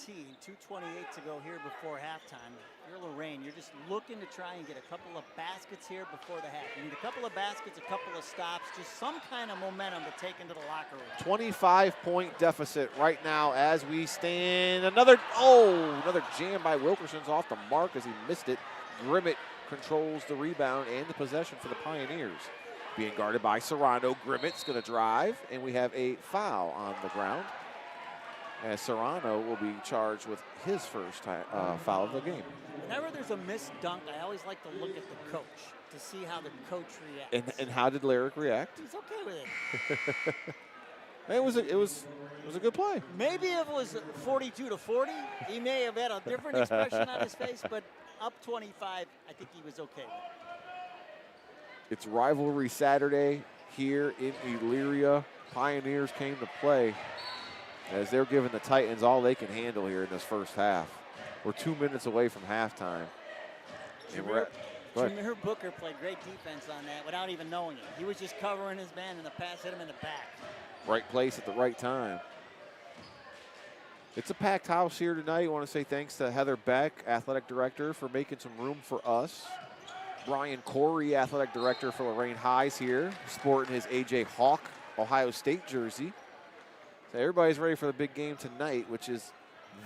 2:28 to go here before halftime. If you're Lorain, you're just looking to try and get a couple of baskets here before the half. You need a couple of baskets, a couple of stops, just some kind of momentum to take into the locker room. 25-point deficit right now as we stand. Another jam by Wilkerson's off the mark as he missed it. Grimmett controls the rebound and the possession for the Pioneers. Being guarded by Serrano. Grimmett's going to drive, and we have a foul on the ground, as Serrano will be charged with his first foul of the game. Whenever there's a missed dunk, I always like to look at the coach to see how the coach reacts. And how did Lyric react? He's okay with it. it was a good play. Maybe if it was 42-40, he may have had a different expression on his face, but up 25, I think he was okay with it. It's rivalry Saturday here in Elyria. Pioneers came to play as they're giving the Titans all they can handle here in this first half. We're 2 minutes away from halftime. Jameer Booker played great defense on that without even knowing it. He was just covering his man, and the pass hit him in the back. Right place at the right time. It's a packed house here tonight. I want to say thanks to Heather Beck, athletic director, for making some room for us. Brian Corey, athletic director for Lorain Highs here, sporting his A.J. Hawk Ohio State jersey. So everybody's ready for the big game tonight, which is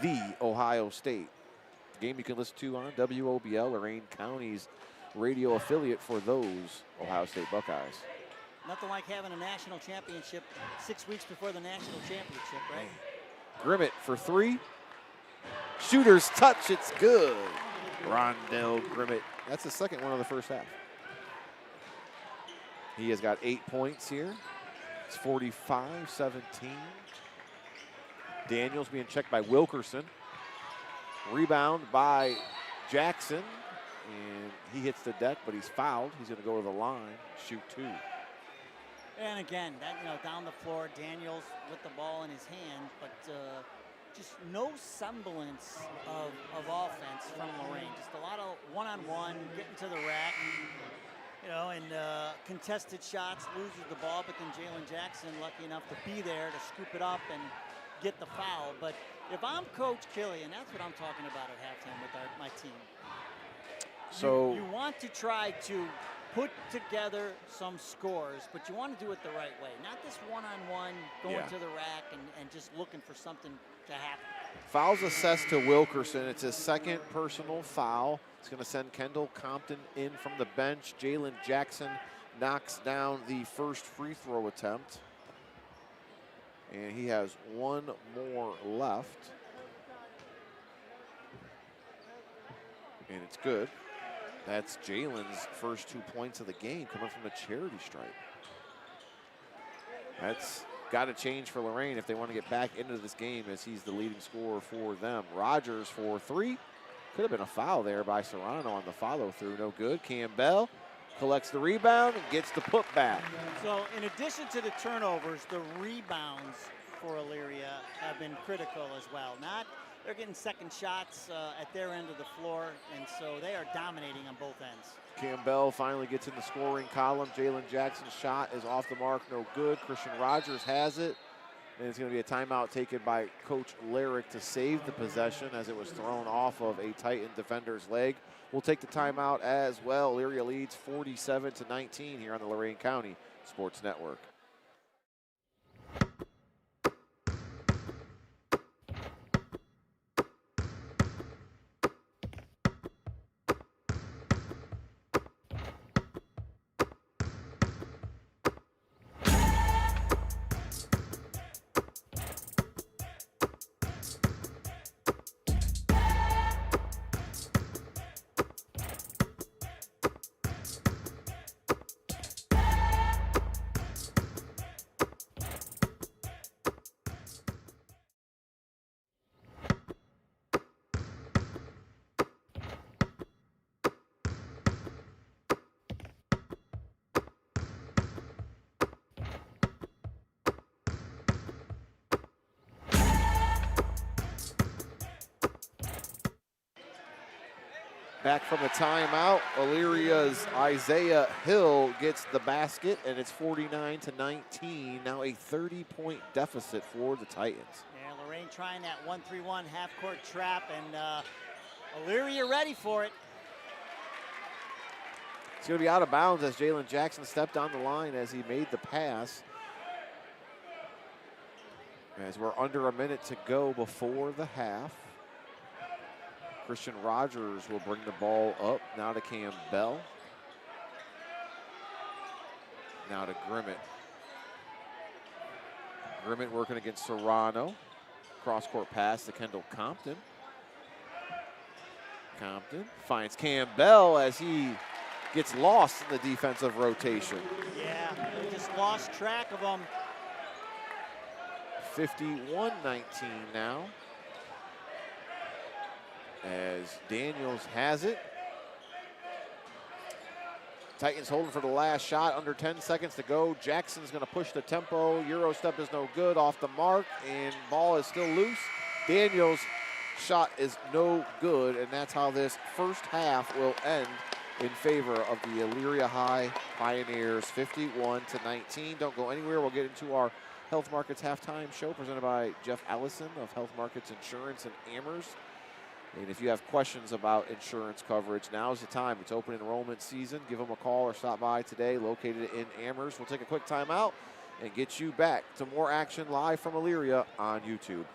the Ohio State. The game you can listen to on WOBL, Lorain County's radio affiliate for those Ohio State Buckeyes. Nothing like having a national championship 6 weeks before the national championship, right? Grimmett for 3. Shooter's touch, it's good. Rondell Grimmett. That's the second one of the first half. He has got 8 points here. It's 45-17. Daniels being checked by Wilkerson. Rebound by Jackson. And he hits the deck, but he's fouled. He's going to go to the line, shoot 2. And again, down the floor, Daniels with the ball in his hand, but just no semblance of offense from Lorain. Just a lot of one-on-one, getting to the rack, and contested shots, loses the ball, but then Jalen Jackson lucky enough to be there to scoop it up and get the foul. But if I'm Coach Killian, that's what I'm talking about at halftime with my team. So you want to try to put together some scores, but you want to do it the right way. Not this one-on-one, going to the rack and just looking for something to happen. Foul's assessed to Wilkerson. It's his second personal foul. It's going to send Kendall Compton in from the bench. Jalen Jackson knocks down the first free throw attempt. And he has one more left. And it's good. That's Jalen's first 2 points of the game coming from a charity stripe. That's got to change for Lorain if they want to get back into this game, as he's the leading scorer for them. Rogers for 3. Could have been a foul there by Serrano on the follow-through. No good. Campbell collects the rebound and gets the putback. So in addition to the turnovers, the rebounds for Elyria have been critical as well. They're getting second shots at their end of the floor, and so they are dominating on both ends. Campbell finally gets in the scoring column. Jalen Jackson's shot is off the mark, no good. Christian Rogers has it. And it's going to be a timeout taken by Coach Lyric to save the possession as it was thrown off of a Titan defender's leg. We'll take the timeout as well. Elyria leads 47-19 here on the Lorain County Sports Network. Back from a timeout, Elyria's Isaiah Hill gets the basket, and it's 49-19. Now a 30-point deficit for the Titans. Yeah, Lorain trying that 1-3-1 half-court trap, and Elyria ready for it. It's going to be out of bounds as Jalen Jackson stepped on the line as he made the pass. As we're under a minute to go before the half. Christian Rogers will bring the ball up. Now to Cam Bell. Now to Grimmett. Grimmett working against Serrano. Cross-court pass to Kendall Compton. Compton finds Cam Bell as he gets lost in the defensive rotation. Yeah, they just lost track of him. 51-19 now. As Daniels has it. Titans holding for the last shot, under 10 seconds to go. Jackson's going to push the tempo. Euro step is no good, off the mark, and ball is still loose. Daniels' shot is no good, and that's how this first half will end in favor of the Elyria High Pioneers, 51-19. Don't go anywhere. We'll get into our Health Markets halftime show presented by Jeff Allison of Health Markets Insurance in Amherst. And if you have questions about insurance coverage, now's the time. It's open enrollment season. Give them a call or stop by today, located in Amherst. We'll take a quick timeout and get you back to more action live from Elyria on YouTube.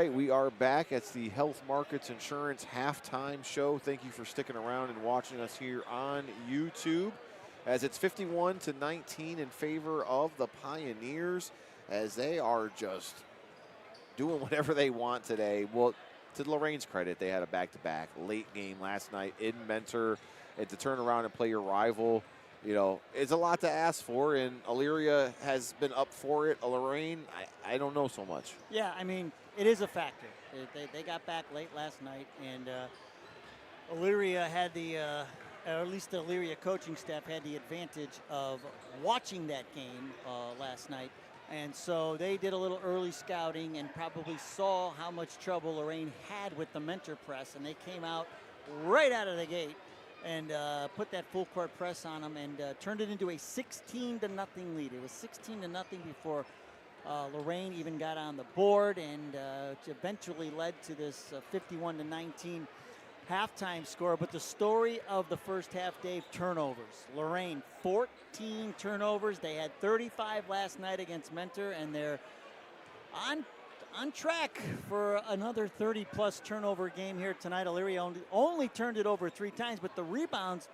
right, we are back. It's the Health Markets Insurance halftime show. Thank you for sticking around and watching us here on YouTube, as it's 51-19 in favor of the Pioneers, as they are just doing whatever they want today. Well, to Lorain's credit, they had a back-to-back late game last night in Mentor, and to turn around and play your rival, you know, it's a lot to ask for, and Elyria has been up for it. Lorain, I don't know so much. Yeah, I mean, it is a factor. They got back late last night, and Elyria had the, or at least the Elyria coaching staff had the advantage of watching that game last night. And so they did a little early scouting and probably saw how much trouble Lorain had with the mentor press, and they came out right out of the gate and put that full court press on them and turned it into a 16-0 lead. It was 16-0 before Lorain even got on the board, and eventually led to this 51-19 halftime score. But the story of the first half, Dave, turnovers. Lorain, 14 turnovers. They had 35 last night against Mentor, and they're on track for another 30-plus turnover game here tonight. Elyria only turned it over 3 times, but the rebounds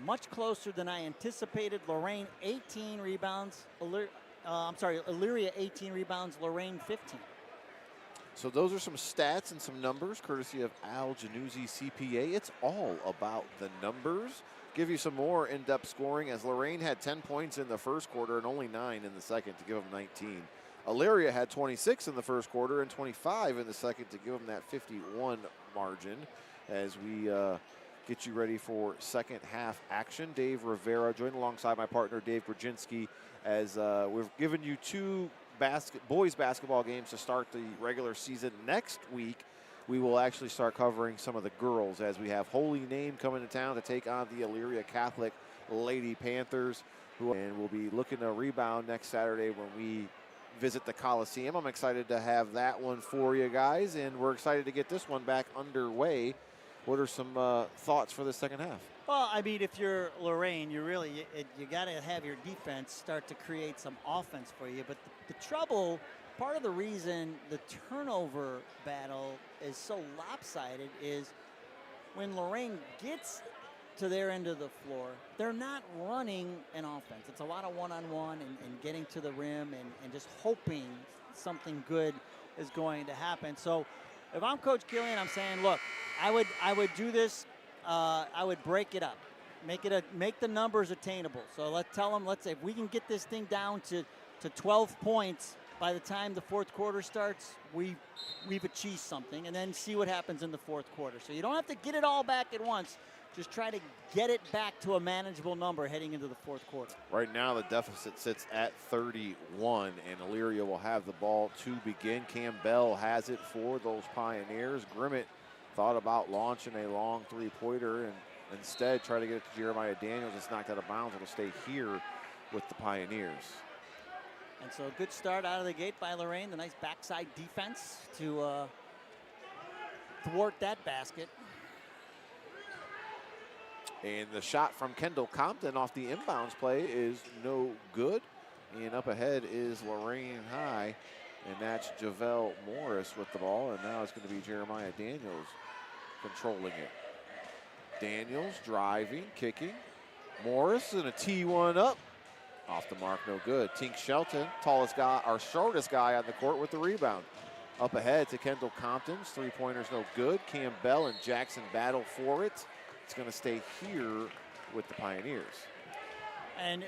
much closer than I anticipated. Lorain 18 rebounds. Elyria 18 rebounds. Lorain 15. So those are some stats and some numbers, courtesy of Al Januzzi CPA. It's all about the numbers. Give you some more in-depth scoring, as Lorain had 10 points in the first quarter and only 9 in the second to give them 19. Elyria had 26 in the first quarter and 25 in the second to give them that 51 margin, as we get you ready for second half action. Dave Rivera joined alongside my partner Dave Grudzinski, as we've given you 2 boys basketball games to start the regular season. Next week, we will actually start covering some of the girls, as we have Holy Name coming to town to take on the Elyria Catholic Lady Panthers, and we'll be looking to rebound next Saturday when we visit the Coliseum. I'm excited to have that one for you guys, and we're excited to get this one back underway. What are some thoughts for the second half? Well, I mean, if you're Lorain, you got to have your defense start to create some offense for you. But the trouble, part of the reason the turnover battle is so lopsided is when Lorain gets to their end of the floor, they're not running an offense. It's a lot of one-on-one and getting to the rim and just hoping something good is going to happen. So if I'm Coach Killian, I'm saying, look, I would do this. I would break it up, make the numbers attainable. So let's say if we can get this thing down to 12 points by the time the fourth quarter starts, we've achieved something, and then see what happens in the fourth quarter. So you don't have to get it all back at once. Just try to get it back to a manageable number heading into the fourth quarter. Right now, the deficit sits at 31, and Elyria will have the ball to begin. Campbell has it for those Pioneers. Grimmett thought about launching a long three-pointer and instead try to get it to Jeremiah Daniels. It's knocked out of bounds. It'll stay here with the Pioneers. And so a good start out of the gate by Lorain. The nice backside defense to thwart that basket. And the shot from Kendall Compton off the inbounds play is no good. And up ahead is Lorain High, and that's Javelle Morris with the ball. And now it's going to be Jeremiah Daniels controlling it. Daniels driving, kicking. Morris and a T1 up. Off the mark, no good. Tink Shelton, tallest guy, our shortest guy on the court with the rebound. Up ahead to Kendall Compton's three-pointers, no good. Campbell and Jackson battle for it. It's going to stay here with the Pioneers. And,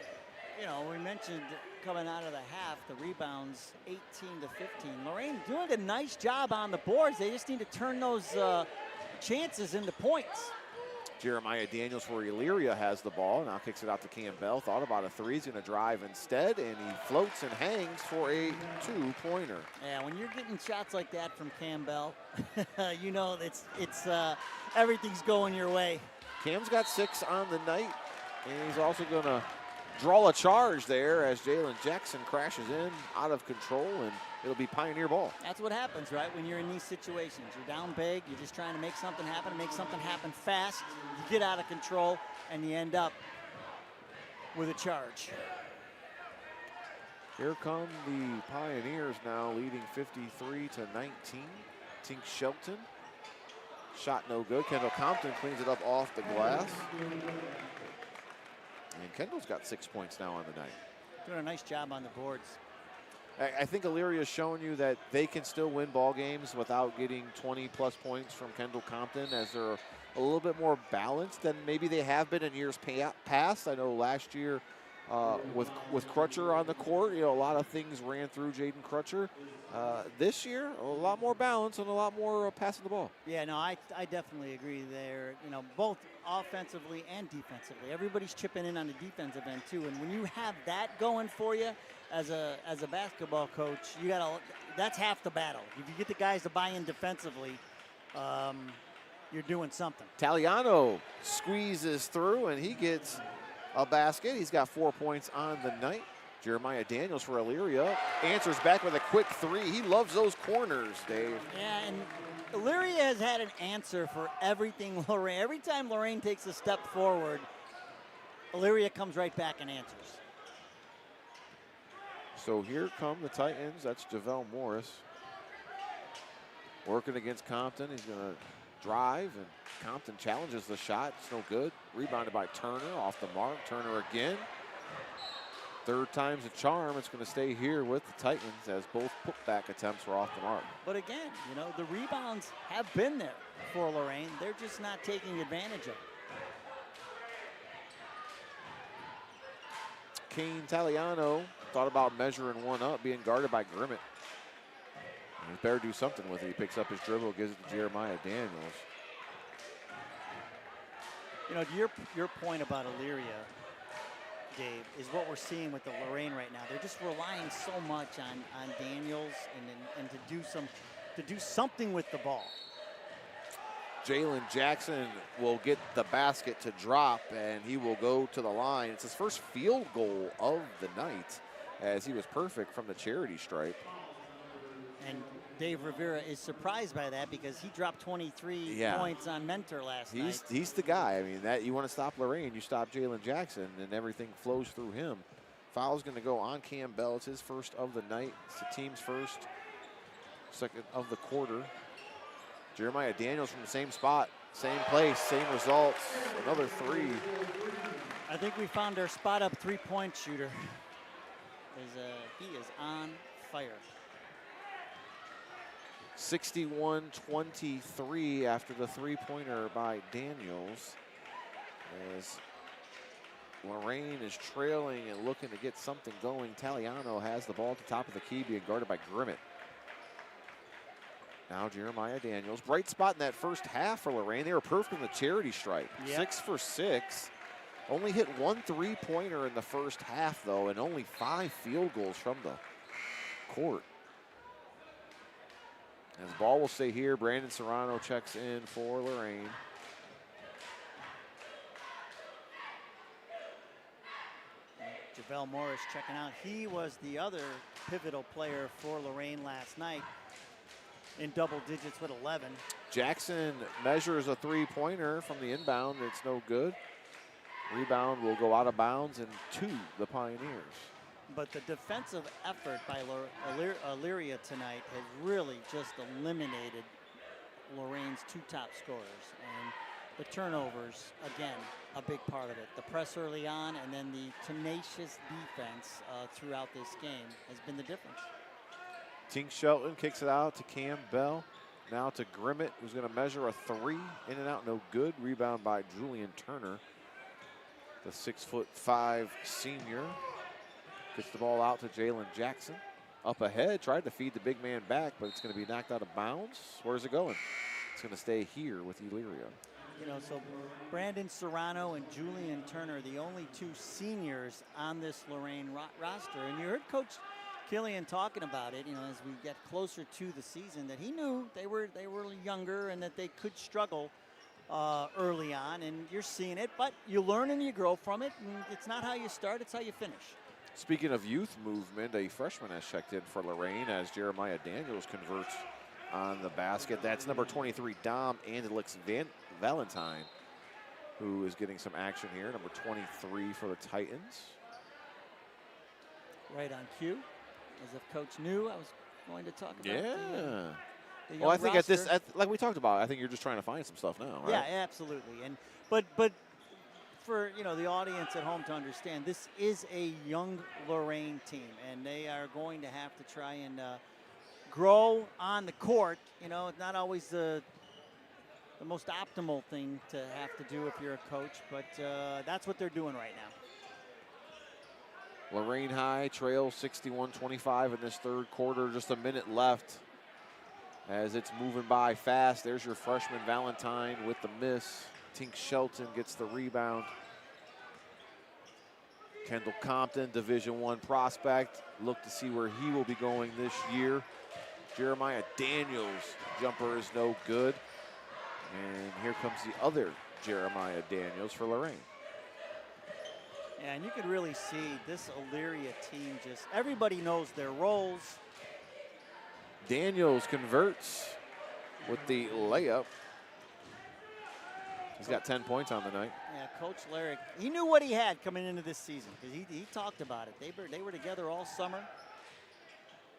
you know, we mentioned coming out of the half, the rebounds 18 to 15. Lorain doing a nice job on the boards. They just need to turn those chances into points. Jeremiah Daniels for Elyria has the ball. Now kicks it out to Campbell. Thought about a three. He's going to drive instead, and he floats and hangs for a two-pointer. Yeah, when you're getting shots like that from Campbell, you know it's everything's going your way. Cam's got 6 on the night, and he's also going to draw a charge there as Jalen Jackson crashes in out of control, and it'll be Pioneer ball. That's what happens, right, when you're in these situations. You're down big, you're just trying to make something happen fast. You get out of control, and you end up with a charge. Here come the Pioneers now, leading 53 to 19. Tink Shelton. Shot no good. Kendall Compton cleans it up off the glass. And Kendall's got 6 points now on the night. Doing a nice job on the boards. I think Elyria has shown you that they can still win ball games without getting 20-plus points from Kendall Compton, as they're a little bit more balanced than maybe they have been in years past. I know last year with Crutcher on the court, a lot of things ran through Jaden Crutcher. This year, a lot more balance and a lot more passing the ball. Yeah, no, I definitely agree there. Both offensively and defensively. Everybody's chipping in on the defensive end too. And when you have that going for you as a basketball coach, that's half the battle. If you get the guys to buy in defensively, you're doing something. Taliano squeezes through and he gets a basket. He's got 4 points on the night. Jeremiah Daniels for Elyria answers back with a quick three. He loves those corners, Dave. Yeah, and Elyria has had an answer for everything Lorain. Every time Lorain takes a step forward, Elyria comes right back and answers. So here come the Titans. That's JaVale Morris working against Compton. He's going to drive, and Compton challenges the shot. It's no good. Rebounded by Turner, off the mark. Turner again. Third time's a charm. It's going to stay here with the Titans, as both putback attempts were off the mark. But again, the rebounds have been there for Lorain. They're just not taking advantage of it. Kane Taliano thought about measuring one up, being guarded by Grimmett. He better do something with it. He picks up his dribble, gives it to Jeremiah Daniels. To your point about Elyria, Dave, is what we're seeing with the Lorain right now. They're just relying so much on Daniels and to do something with the ball. Jalen Jackson will get the basket to drop, and he will go to the line. It's his first field goal of the night, as he was perfect from the charity stripe. And Dave Rivera is surprised by that, because he dropped 23 points on Mentor last night. He's the guy. I mean, that you want to stop Lorain, you stop Jalen Jackson, and everything flows through him. Foul's going to go on Cam Bell. It's his first of the night. It's the team's first, second of the quarter. Jeremiah Daniels from the same spot, same place, same results. Another three. I think we found our spot up three-point shooter. He is on fire. 61-23 after the three-pointer by Daniels, as Lorain is trailing and looking to get something going. Taliano has the ball at the top of the key, being guarded by Grimmett. Now Jeremiah Daniels. Bright spot in that first half for Lorain. They were perfect in the charity stripe. Yep. 6 for 6. Only hit one three-pointer in the first half, though, and only 5 field goals from the court. As the ball will stay here, Brandon Serrano checks in for Lorain. JaVale Morris checking out. He was the other pivotal player for Lorain last night, in double digits with 11. Jackson measures a three-pointer from the inbound. It's no good. Rebound will go out of bounds and to the Pioneers. But the defensive effort by Elyria tonight has really just eliminated Lorain's two top scorers. And the turnovers, again, a big part of it. The press early on, and then the tenacious defense throughout this game has been the difference. Tink Shelton kicks it out to Cam Bell. Now to Grimmett, who's going to measure a three. In and out, no good. Rebound by Julian Turner, the 6'5" senior. Gets the ball out to Jalen Jackson. Up ahead, tried to feed the big man back, but it's going to be knocked out of bounds. Where's it going? It's going to stay here with Elyria. So Brandon Serrano and Julian Turner, the only two seniors on this Lorain roster. And you heard Coach Killian talking about it, as we get closer to the season, that he knew they were younger and that they could struggle early on, and you're seeing it, but you learn and you grow from it, and it's not how you start, it's how you finish. Speaking of youth movement, a freshman has checked in for Lorain as Jeremiah Daniels converts on the basket. That's number 23, Dom Andelix Valentine, who is getting some action here. Number 23 for the Titans. Right on cue, as if Coach knew I was going to talk about it. the young Well, I think at this, roster. like we talked about, I think you're just trying to find some stuff now, right? Yeah, absolutely. And but for the audience at home to understand, this is a young Lorain team, and they are going to have to try and grow on the court. It's not always the most optimal thing to have to do if you're a coach, but that's what they're doing right now. Lorain High trails 61-25 in this third quarter. Just a minute left as it's moving by fast. There's your freshman Valentine with the miss. Tink Shelton gets the rebound. Kendall Compton, Division I prospect. Look to see where he will be going this year. Jeremiah Daniels' jumper is no good. And here comes the other Jeremiah Daniels for Lorain. Yeah, and you could really see this Elyria team everybody knows their roles. Daniels converts with the layup. He's got 10 points on the night. Yeah, Coach Larrick, he knew what he had coming into this season because he talked about it. They were together all summer.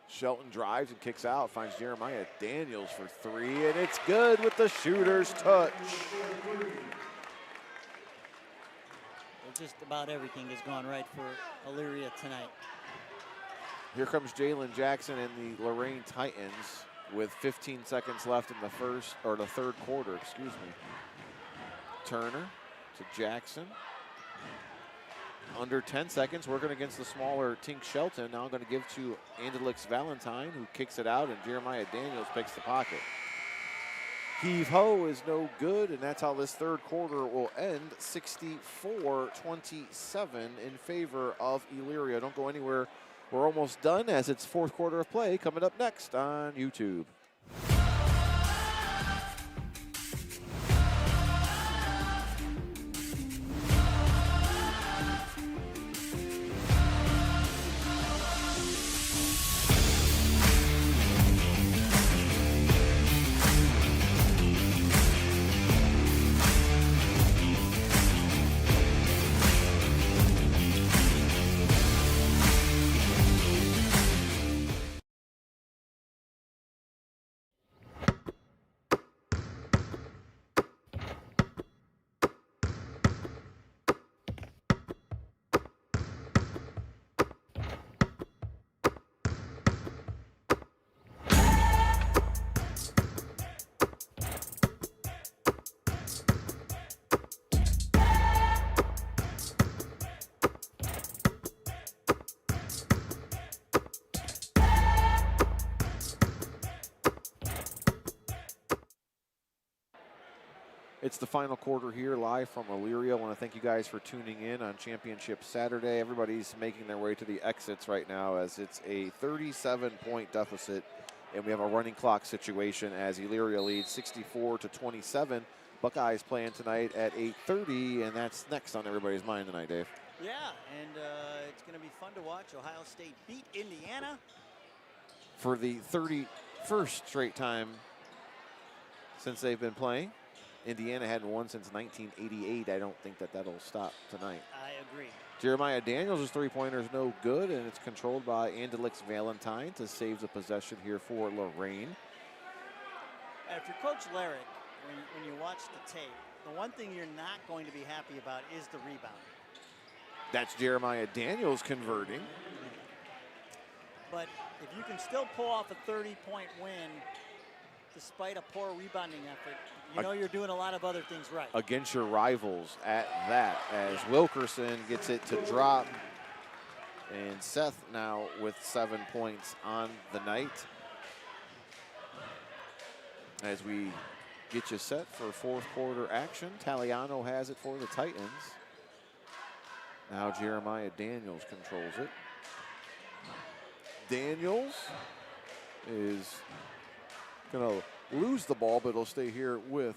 Shelton drives and kicks out, finds Jeremiah Daniels for three, and it's good with the shooter's touch. Just about everything has gone right for Elyria tonight. Here comes Jalen Jackson and the Lorain Titans with 15 seconds left in the third quarter, excuse me. Turner to Jackson. Under 10 seconds, working against the smaller Tink Shelton. Now I'm going to give to Andelix Valentine, who kicks it out, and Jeremiah Daniels picks the pocket. Heave-ho is no good, and that's how this third quarter will end. 64-27 in favor of Elyria. Don't go anywhere. We're almost done as it's fourth quarter of play coming up next on YouTube. It's the final quarter here live from Elyria. I want to thank you guys for tuning in on Championship Saturday. Everybody's making their way to the exits right now as it's a 37-point deficit, and we have a running clock situation as Elyria leads 64-27. Buckeyes playing tonight at 8:30, and that's next on everybody's mind tonight, Dave. Yeah, and it's going to be fun to watch. Ohio State beat Indiana for the 31st straight time since they've been playing. Indiana hadn't won since 1988. I don't think that'll stop tonight. I agree. Jeremiah Daniels' three-pointer is no good, and it's controlled by Andelix Valentine to save the possession here for Lorain. If you're Coach Larrick, when you watch the tape, the one thing you're not going to be happy about is the rebound. That's Jeremiah Daniels converting. But if you can still pull off a 30-point win despite a poor rebounding effort, you know you're doing a lot of other things right. Against your rivals at that, as Wilkerson gets it to drop. And Seth now with 7 points on the night. As we get you set for fourth quarter action, Taliano has it for the Titans. Now Jeremiah Daniels controls it. Daniels is going to lose the ball, but it'll stay here with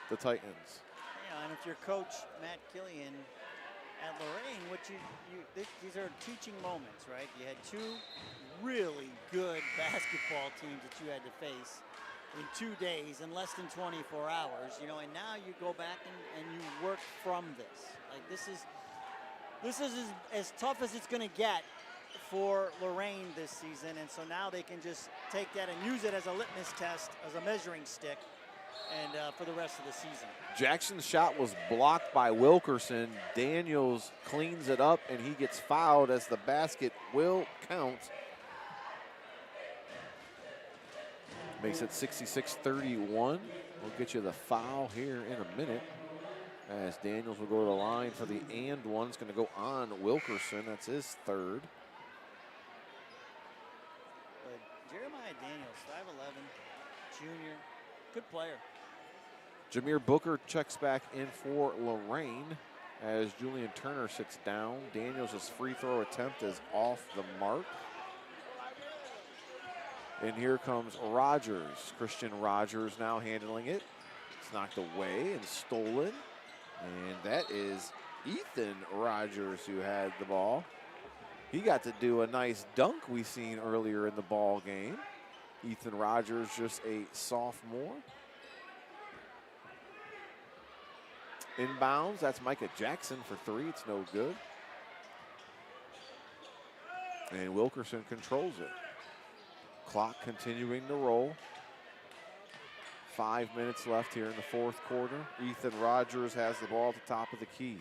the Titans. Yeah, and if you're Coach Matt Killian at Lorain, these are teaching moments, right? You had two really good basketball teams that you had to face in 2 days, in less than 24 hours, and now you go back and you work from this. Like this is as tough as it's going to get for Lorain this season, and so now they can just take that and use it as a litmus test, as a measuring stick, and for the rest of the season. Jackson's shot was blocked by Wilkerson. Daniels cleans it up, and he gets fouled as the basket will count. Makes it 66-31. We'll get you the foul here in a minute, as Daniels will go to the line for the and one. It's going to go on Wilkerson. That's his third. Jeremiah Daniels, 5'11", junior, good player. Jameer Booker checks back in for Lorain as Julian Turner sits down. Daniels' free throw attempt is off the mark. And here comes Rogers. Christian Rogers now handling it. It's knocked away and stolen. And that is Ethan Rogers who had the ball. He got to do a nice dunk we seen earlier in the ball game. Ethan Rogers, just a sophomore. Inbounds, that's Micah Jackson for three. It's no good. And Wilkerson controls it. Clock continuing to roll. 5 minutes left here in the fourth quarter. Ethan Rogers has the ball at the top of the key.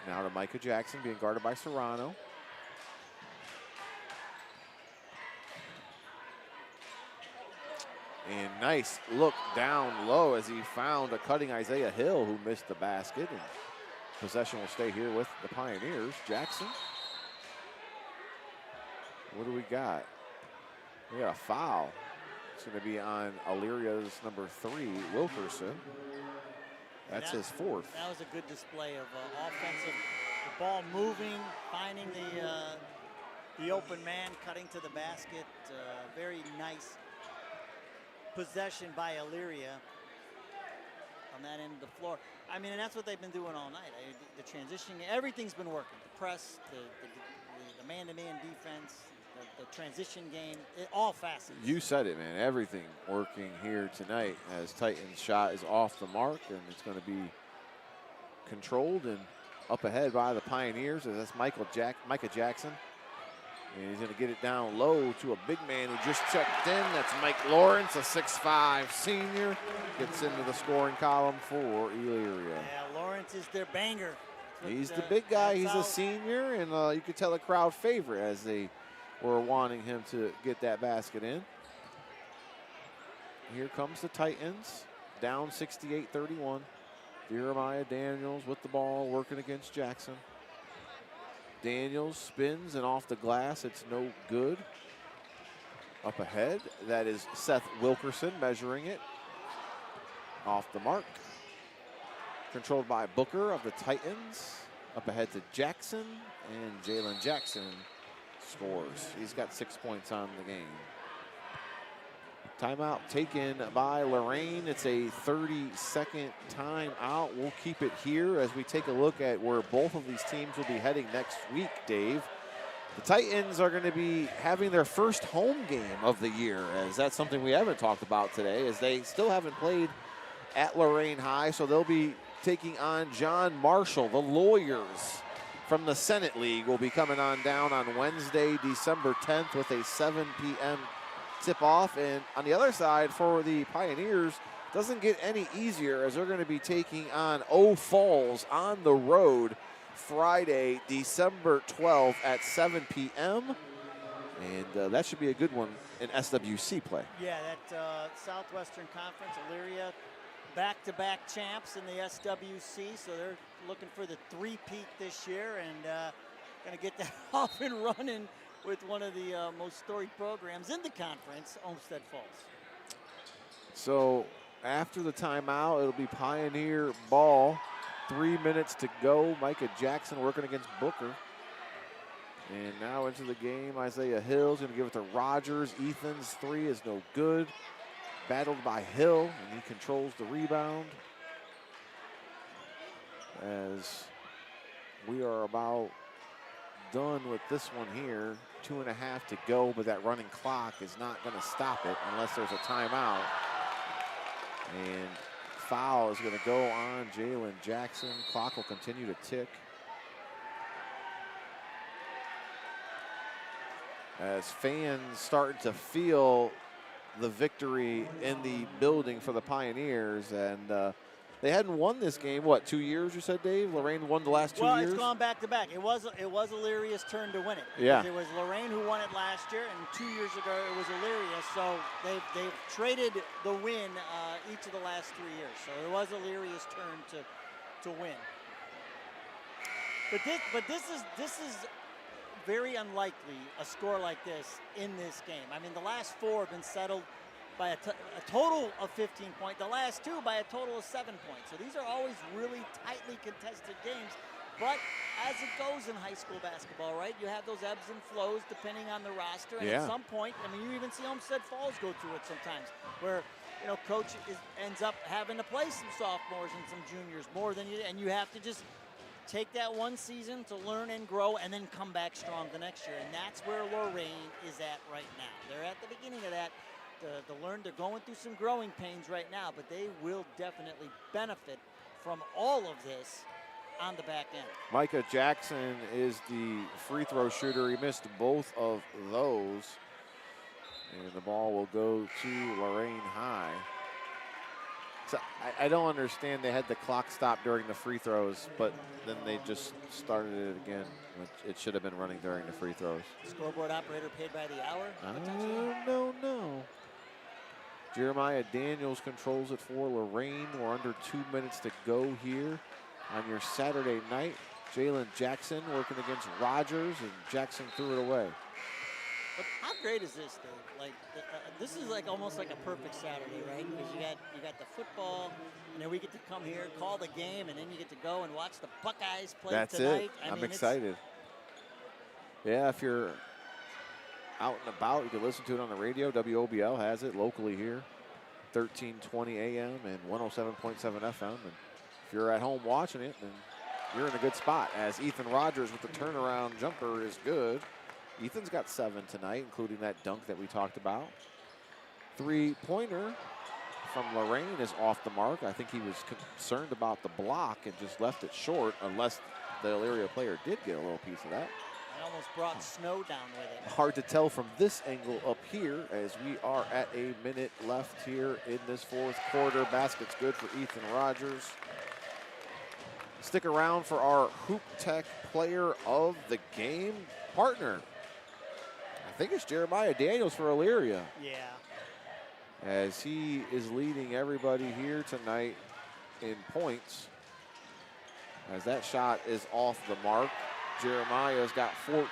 Now to Micah Jackson, being guarded by Serrano. And nice look down low as he found a cutting Isaiah Hill, who missed the basket. And possession will stay here with the Pioneers. Jackson. What do we got? We got a foul. It's going to be on Elyria's number 3, Wilkerson. That's his fourth. That was a good display of offensive, the ball moving, finding the open man, cutting to the basket. Very nice possession by Elyria on that end of the floor. I mean, and that's what they've been doing all night. The transitioning, everything's been working. The press, the man-to-man defense, the transition game, all facets. You said it, man. Everything working here tonight as Titans' shot is off the mark, and it's going to be controlled and up ahead by the Pioneers. As that's Micah Jackson. And he's going to get it down low to a big man who just checked in. That's Mike Lawrence, a 6'5" senior. Gets into the scoring column for Elyria. Yeah, Lawrence is their banger. He's the big guy. He's a senior, and you could tell a crowd favorite as they were wanting him to get that basket in. Here comes the Titans, down 68-31. Jeremiah Daniels with the ball, working against Jackson. Daniels spins, and off the glass, it's no good. Up ahead, that is Seth Wilkerson measuring it. Off the mark. Controlled by Booker of the Titans. Up ahead to Jackson, and Jalen Jackson scores. He's got 6 points on the game. Timeout taken by Lorain. It's a 30-second timeout. We'll keep it here as we take a look at where both of these teams will be heading next week, Dave. The Titans are going to be having their first home game of the year, as that's something we haven't talked about today, as they still haven't played at Lorain High, so they'll be taking on John Marshall. The Lawyers from the Senate League will be coming on down on Wednesday, December 10th with a 7 p.m. tip-off. And on the other side for the Pioneers, doesn't get any easier as they're going to be taking on Eau Falls on the road Friday, December 12th at 7 p.m. And that should be a good one in SWC play. Yeah, that Southwestern Conference, Elyria, back-to-back champs in the SWC, so they're looking for the three-peat this year, and going to get that off and running with one of the most storied programs in the conference, Olmsted Falls. So after the timeout, it'll be Pioneer ball. 3 minutes to go. Micah Jackson working against Booker. And now into the game, Isaiah Hill's going to give it to Rogers. Ethan's three is no good. Battled by Hill, and he controls the rebound. As we are about done with this one here. 2.5 to go, but that running clock is not going to stop it unless there's a timeout. And foul is going to go on Jalen Jackson. Clock will continue to tick. as fans starting to feel the victory in the building for the Pioneers. And they hadn't won this game, what, 2 years, you said, Dave? Lorain won the last 2 years? Well, it's gone back to back. It was Elyria's turn to win it. Yeah. It was Lorain who won it last year, and 2 years ago it was Elyria. So they've traded the win each of the last 3 years. So it was Elyria's turn to win. But this is very unlikely, a score like this in this game. I mean, the last 4 have been settled by a total of 15 points. The last 2 by a total of 7 points. So these are always really tightly contested games. But as it goes in high school basketball, right, you have those ebbs and flows depending on the roster. And at some point, I mean, you even see Homestead Falls go through it sometimes, where, you know, coach ends up having to play some sophomores and some juniors more than you, and you have to just take that one season to learn and grow and then come back strong the next year. And that's where Lorain is at right now. They're at the beginning of that. They're going through some growing pains right now, but they will definitely benefit from all of this on the back end. Micah Jackson is the free throw shooter. He missed both of those. And the ball will go to Lorain High. So I don't understand. They had the clock stop during the free throws, but then they just started it again. It should have been running during the free throws. Scoreboard operator paid by the hour? No. Jeremiah Daniels controls it for Lorain. We're under 2 minutes to go here on your Saturday night. Jalen Jackson working against Rogers, and Jackson threw it away. But how great is this, Dave? Like, this is like almost like a perfect Saturday, right? Because you got the football, and then we get to come here, call the game, and then you get to go and watch the Buckeyes play tonight. That's it. I'm excited. Yeah, if you're out and about, you can listen to it on the radio. WOBL has it locally here, 1320 AM and 107.7 FM. And if you're at home watching it, then you're in a good spot, as Ethan Rogers with the turnaround jumper is good. Ethan's got 7 tonight, including that dunk that we talked about. 3-pointer from Lorain is off the mark. I think he was concerned about the block and just left it short, unless the Elyria player did get a little piece of that. It almost brought snow down with it. Hard to tell from this angle up here, as we are at a minute left here in this fourth quarter. Basket's good for Ethan Rogers. Stick around for our Hoop Tech player of the game partner. I think it's Jeremiah Daniels for Elyria. Yeah. As he is leading everybody here tonight in points. As that shot is off the mark. Jeremiah's got 14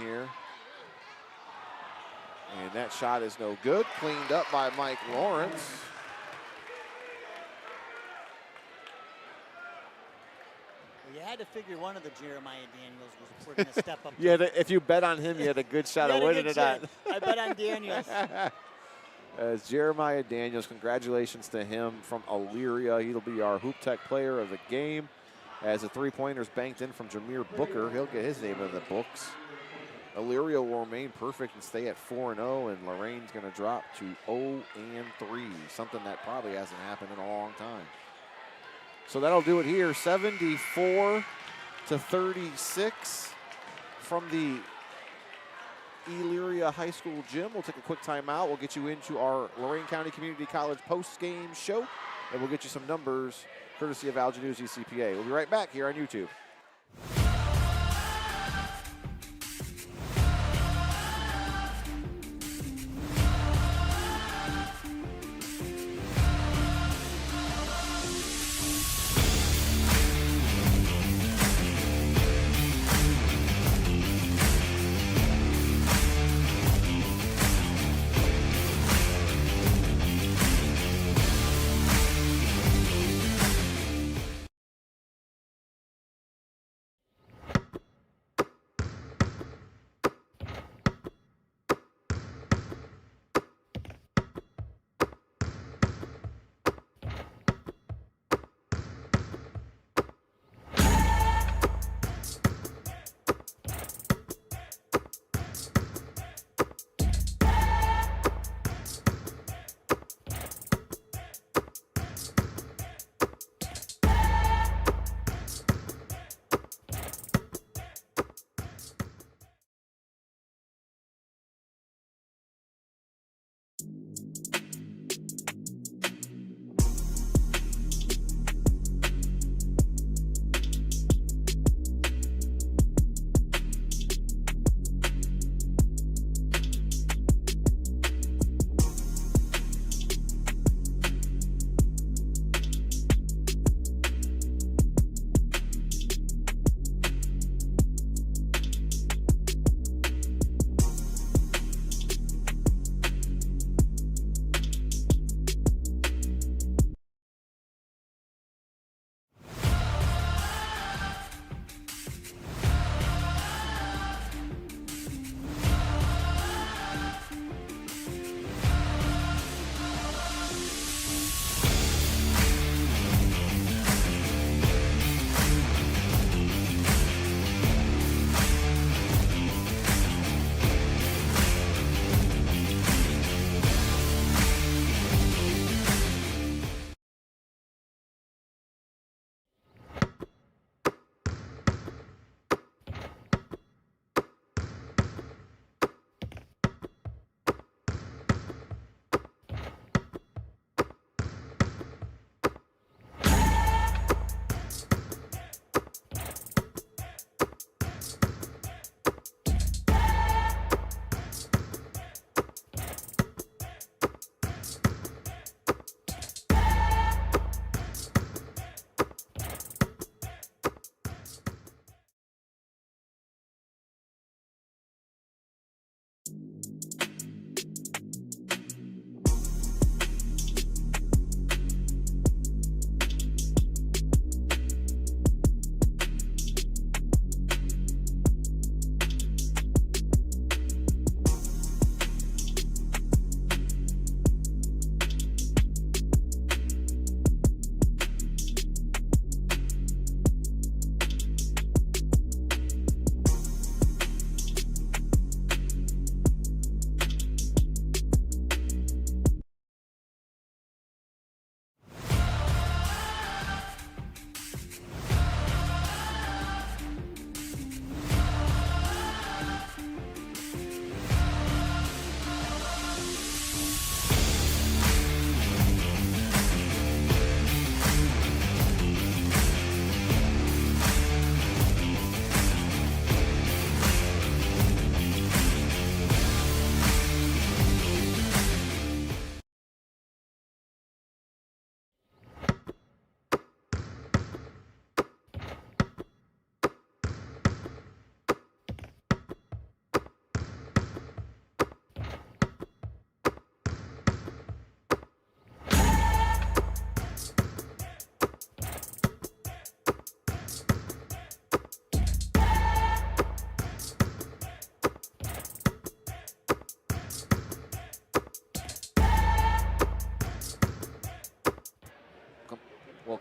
here. And that shot is no good. Cleaned up by Mike Lawrence. You had to figure one of the Jeremiah Daniels was going to step up. Yeah, if you bet on him, you had a good shot of winning it. I bet on Daniels. As Jeremiah Daniels, congratulations to him from Elyria. He'll be our Hoop Tech player of the game. As the 3-pointer's banked in from Jameer Booker, he'll get his name in the books. Elyria will remain perfect and stay at 4-0, and Lorain's going to drop to 0-3, something that probably hasn't happened in a long time. So that'll do it here, 74-36 from the Elyria High School gym. We'll take a quick timeout. We'll get you into our Lorain County Community College post-game show, and we'll get you some numbers courtesy of Al Januzzi CPA. We'll be right back here on YouTube.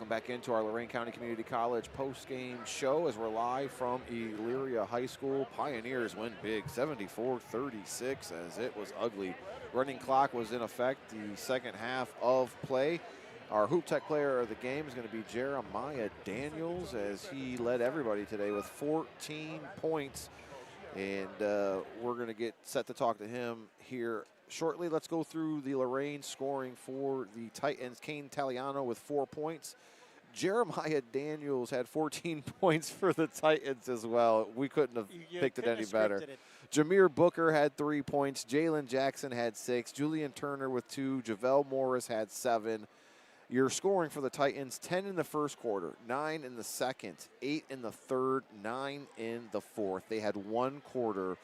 back into our Lorain County Community College post-game show as we're live from Elyria High School. Pioneers win big, 74-36, as it was ugly. Running clock was in effect the second half of play. Our Hoop Tech player of the game is going to be Jeremiah Daniels, as he led everybody today with 14 points. And we're going to get set to talk to him here shortly. Let's go through the Lorain scoring for the Titans. Kane Taliano with 4 points. Jeremiah Daniels had 14 points for the Titans as well. We couldn't have picked it any better. Jameer Booker had 3 points. Jalen Jackson had 6. Julian Turner with 2. Javel Morris had 7. Your scoring for the Titans, 10 in the first quarter, 9 in the second, 8 in the third, 9 in the fourth. They had one quarter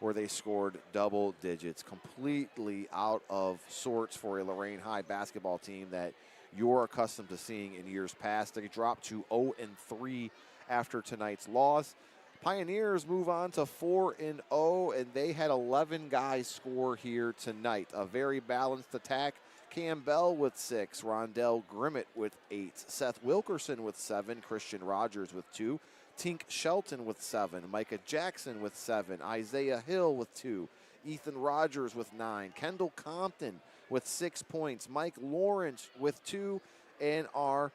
where they scored double digits, completely out of sorts for a Lorain High basketball team that you're accustomed to seeing in years past. They dropped to 0-3 after tonight's loss. Pioneers move on to 4-0, and they had 11 guys score here tonight. A very balanced attack. Cam Bell with 6, Rondell Grimmett with 8, Seth Wilkerson with 7, Christian Rogers with 2, Tink Shelton with 7, Micah Jackson with 7, Isaiah Hill with 2, Ethan Rogers with 9, Kendall Compton with 6 points, Mike Lawrence with 2, and our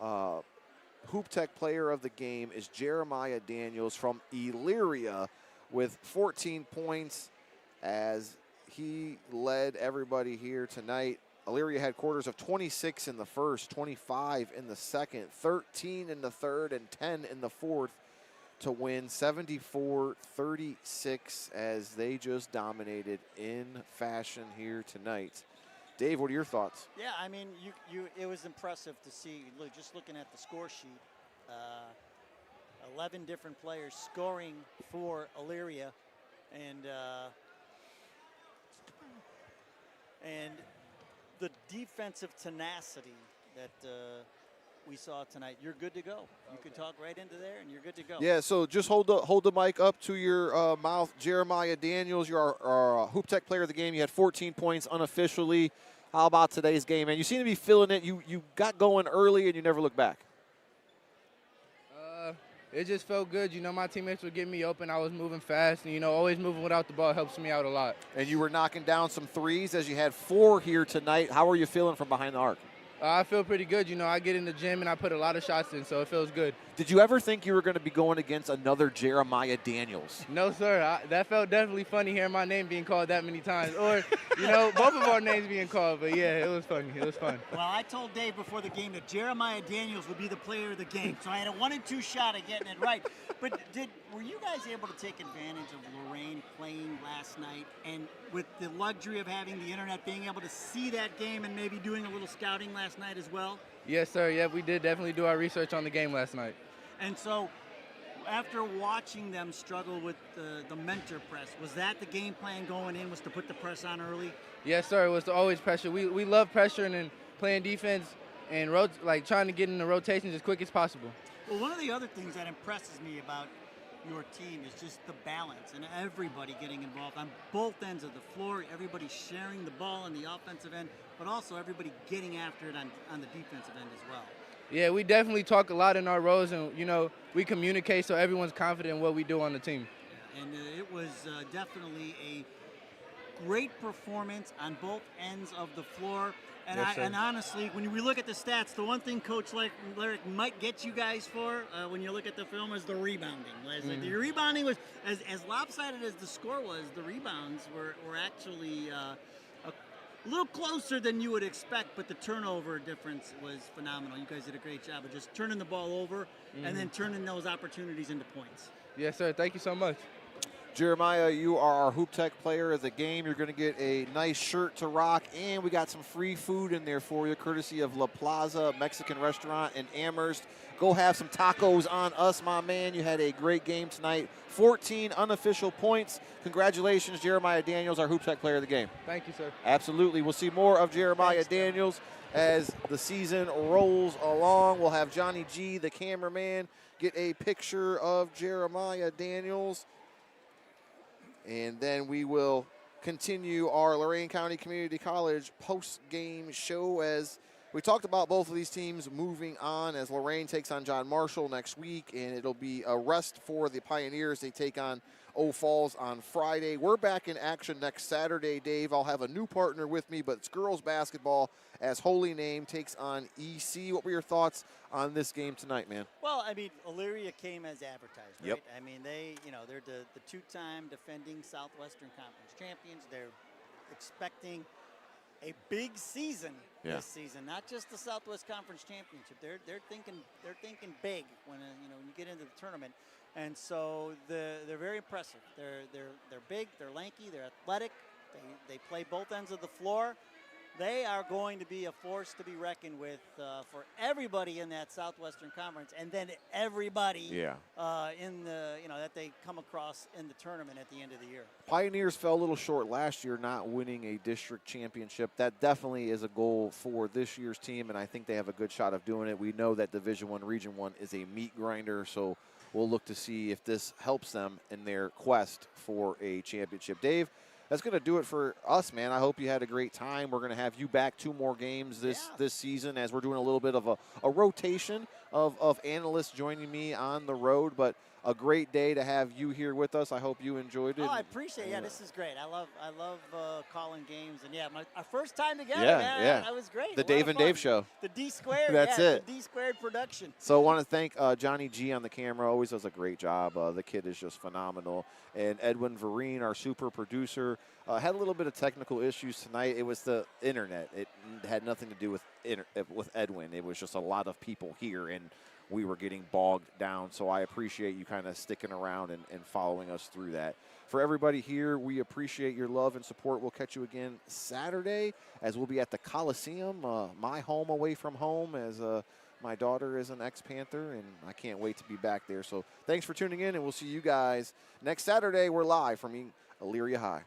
Hoop Tech player of the game is Jeremiah Daniels from Elyria with 14 points, as he led everybody here tonight. Elyria had quarters of 26 in the first, 25 in the second, 13 in the third, and 10 in the fourth to win 74-36, as they just dominated in fashion here tonight. Dave, what are your thoughts? Yeah, I mean, it was impressive to see. Look, just looking at the score sheet, 11 different players scoring for Elyria, and the defensive tenacity that we saw tonight. You're good to go. You can talk right into there, and you're good to go. Yeah, so just hold the mic up to your mouth. Jeremiah Daniels, you're our Hoop Tech player of the game. You had 14 points unofficially. How about today's game, man? You seem to be feeling it. You got going early, and you never look back. It just felt good. You know, my teammates were getting me open. I was moving fast. And, you know, always moving without the ball helps me out a lot. And you were knocking down some threes, as you had 4 here tonight. How are you feeling from behind the arc? I feel pretty good. You know, I get in the gym and I put a lot of shots in, so it feels good. Did you ever think you were going to be going against another Jeremiah Daniels? No, sir. That felt definitely funny hearing my name being called that many times. Or, you know, both of our names being called. But, yeah, it was funny. It was fun. Well, I told Dave before the game that Jeremiah Daniels would be the player of the game. So I had a 1-2 shot at getting it right. But were you guys able to take advantage of Lorain playing last night, and with the luxury of having the internet, being able to see that game and maybe doing a little scouting last night as well? Yes, sir. Yeah, we did definitely do our research on the game last night. And so after watching them struggle with the mentor press, was that the game plan going in, was to put the press on early? Yes, sir. It was always pressure. We love pressuring and playing defense and trying to get in the rotations as quick as possible. Well, one of the other things that impresses me about your team is just the balance and everybody getting involved on both ends of the floor, everybody sharing the ball on the offensive end, but also everybody getting after it on the defensive end as well. Yeah, we definitely talk a lot in our rows, and, you know, we communicate so everyone's confident in what we do on the team. And it was definitely a great performance on both ends of the floor. And, yes, and honestly, when we look at the stats, the one thing Coach Lyric might get you guys for when you look at the film is the rebounding. Like the rebounding was, as lopsided as the score was, the rebounds were actually a little closer than you would expect, but the turnover difference was phenomenal. You guys did a great job of just turning the ball over and then turning those opportunities into points. Yes, sir. Thank you so much. Jeremiah, you are our Hoop Tech player of the game. You're going to get a nice shirt to rock, and we got some free food in there for you, courtesy of La Plaza Mexican Restaurant in Amherst. Go have some tacos on us, my man. You had a great game tonight. 14 unofficial points. Congratulations, Jeremiah Daniels, our Hoop Tech player of the game. Thank you, sir. Absolutely. We'll see more of Jeremiah Daniels as the season rolls along. We'll have Johnny G, the cameraman, get a picture of Jeremiah Daniels. And then we will continue our Lorain County Community College post-game show as We talked about both of these teams moving on as Lorain takes on John Marshall next week, and it'll be a rest for the Pioneers. They take on Old Falls on Friday. We're back in action next Saturday, Dave. I'll have a new partner with me, but it's girls basketball as Holy Name takes on EC. What were your thoughts on this game tonight, man? Well, I mean, Elyria came as advertised, right? Yep. I mean, they're the two-time defending Southwestern Conference champions. They're expecting a big season this season, not just the Southwest Conference Championship. They're thinking big when when you get into the tournament, and so they're very impressive. They're big, they're lanky, they're athletic. They play both ends of the floor. They are going to be a force to be reckoned with for everybody in that Southwestern Conference, and then everybody in the that they come across in the tournament at the end of the year. Pioneers fell a little short last year, not winning a district championship. That definitely is a goal for this year's team, and I think they have a good shot of doing it. We know that Division I, Region I is a meat grinder, so we'll look to see if this helps them in their quest for a championship. Dave, that's going to do it for us, man. I hope you had a great time. We're going to have you back 2 more games this season as we're doing a little bit of a rotation of analysts joining me on the road. But a great day to have you here with us. I hope you enjoyed it. Oh, I appreciate it. Yeah, this is great. I love calling games. And, our first time together, man. That was great. The Dave and Dave Show. The D Squared. That's it. The D Squared production. So I want to thank Johnny G on the camera. Always does a great job. The kid is just phenomenal. And Edwin Vereen, our super producer, had a little bit of technical issues tonight. It was the internet. It had nothing to do with Edwin. It was just a lot of people here, and we were getting bogged down. So I appreciate you kind of sticking around and following us through that. For everybody here, we appreciate your love and support. We'll catch you again Saturday as we'll be at the Coliseum, my home away from home, as my daughter is an ex-Panther, and I can't wait to be back there. So thanks for tuning in, and we'll see you guys next Saturday. We're live from Elyria High.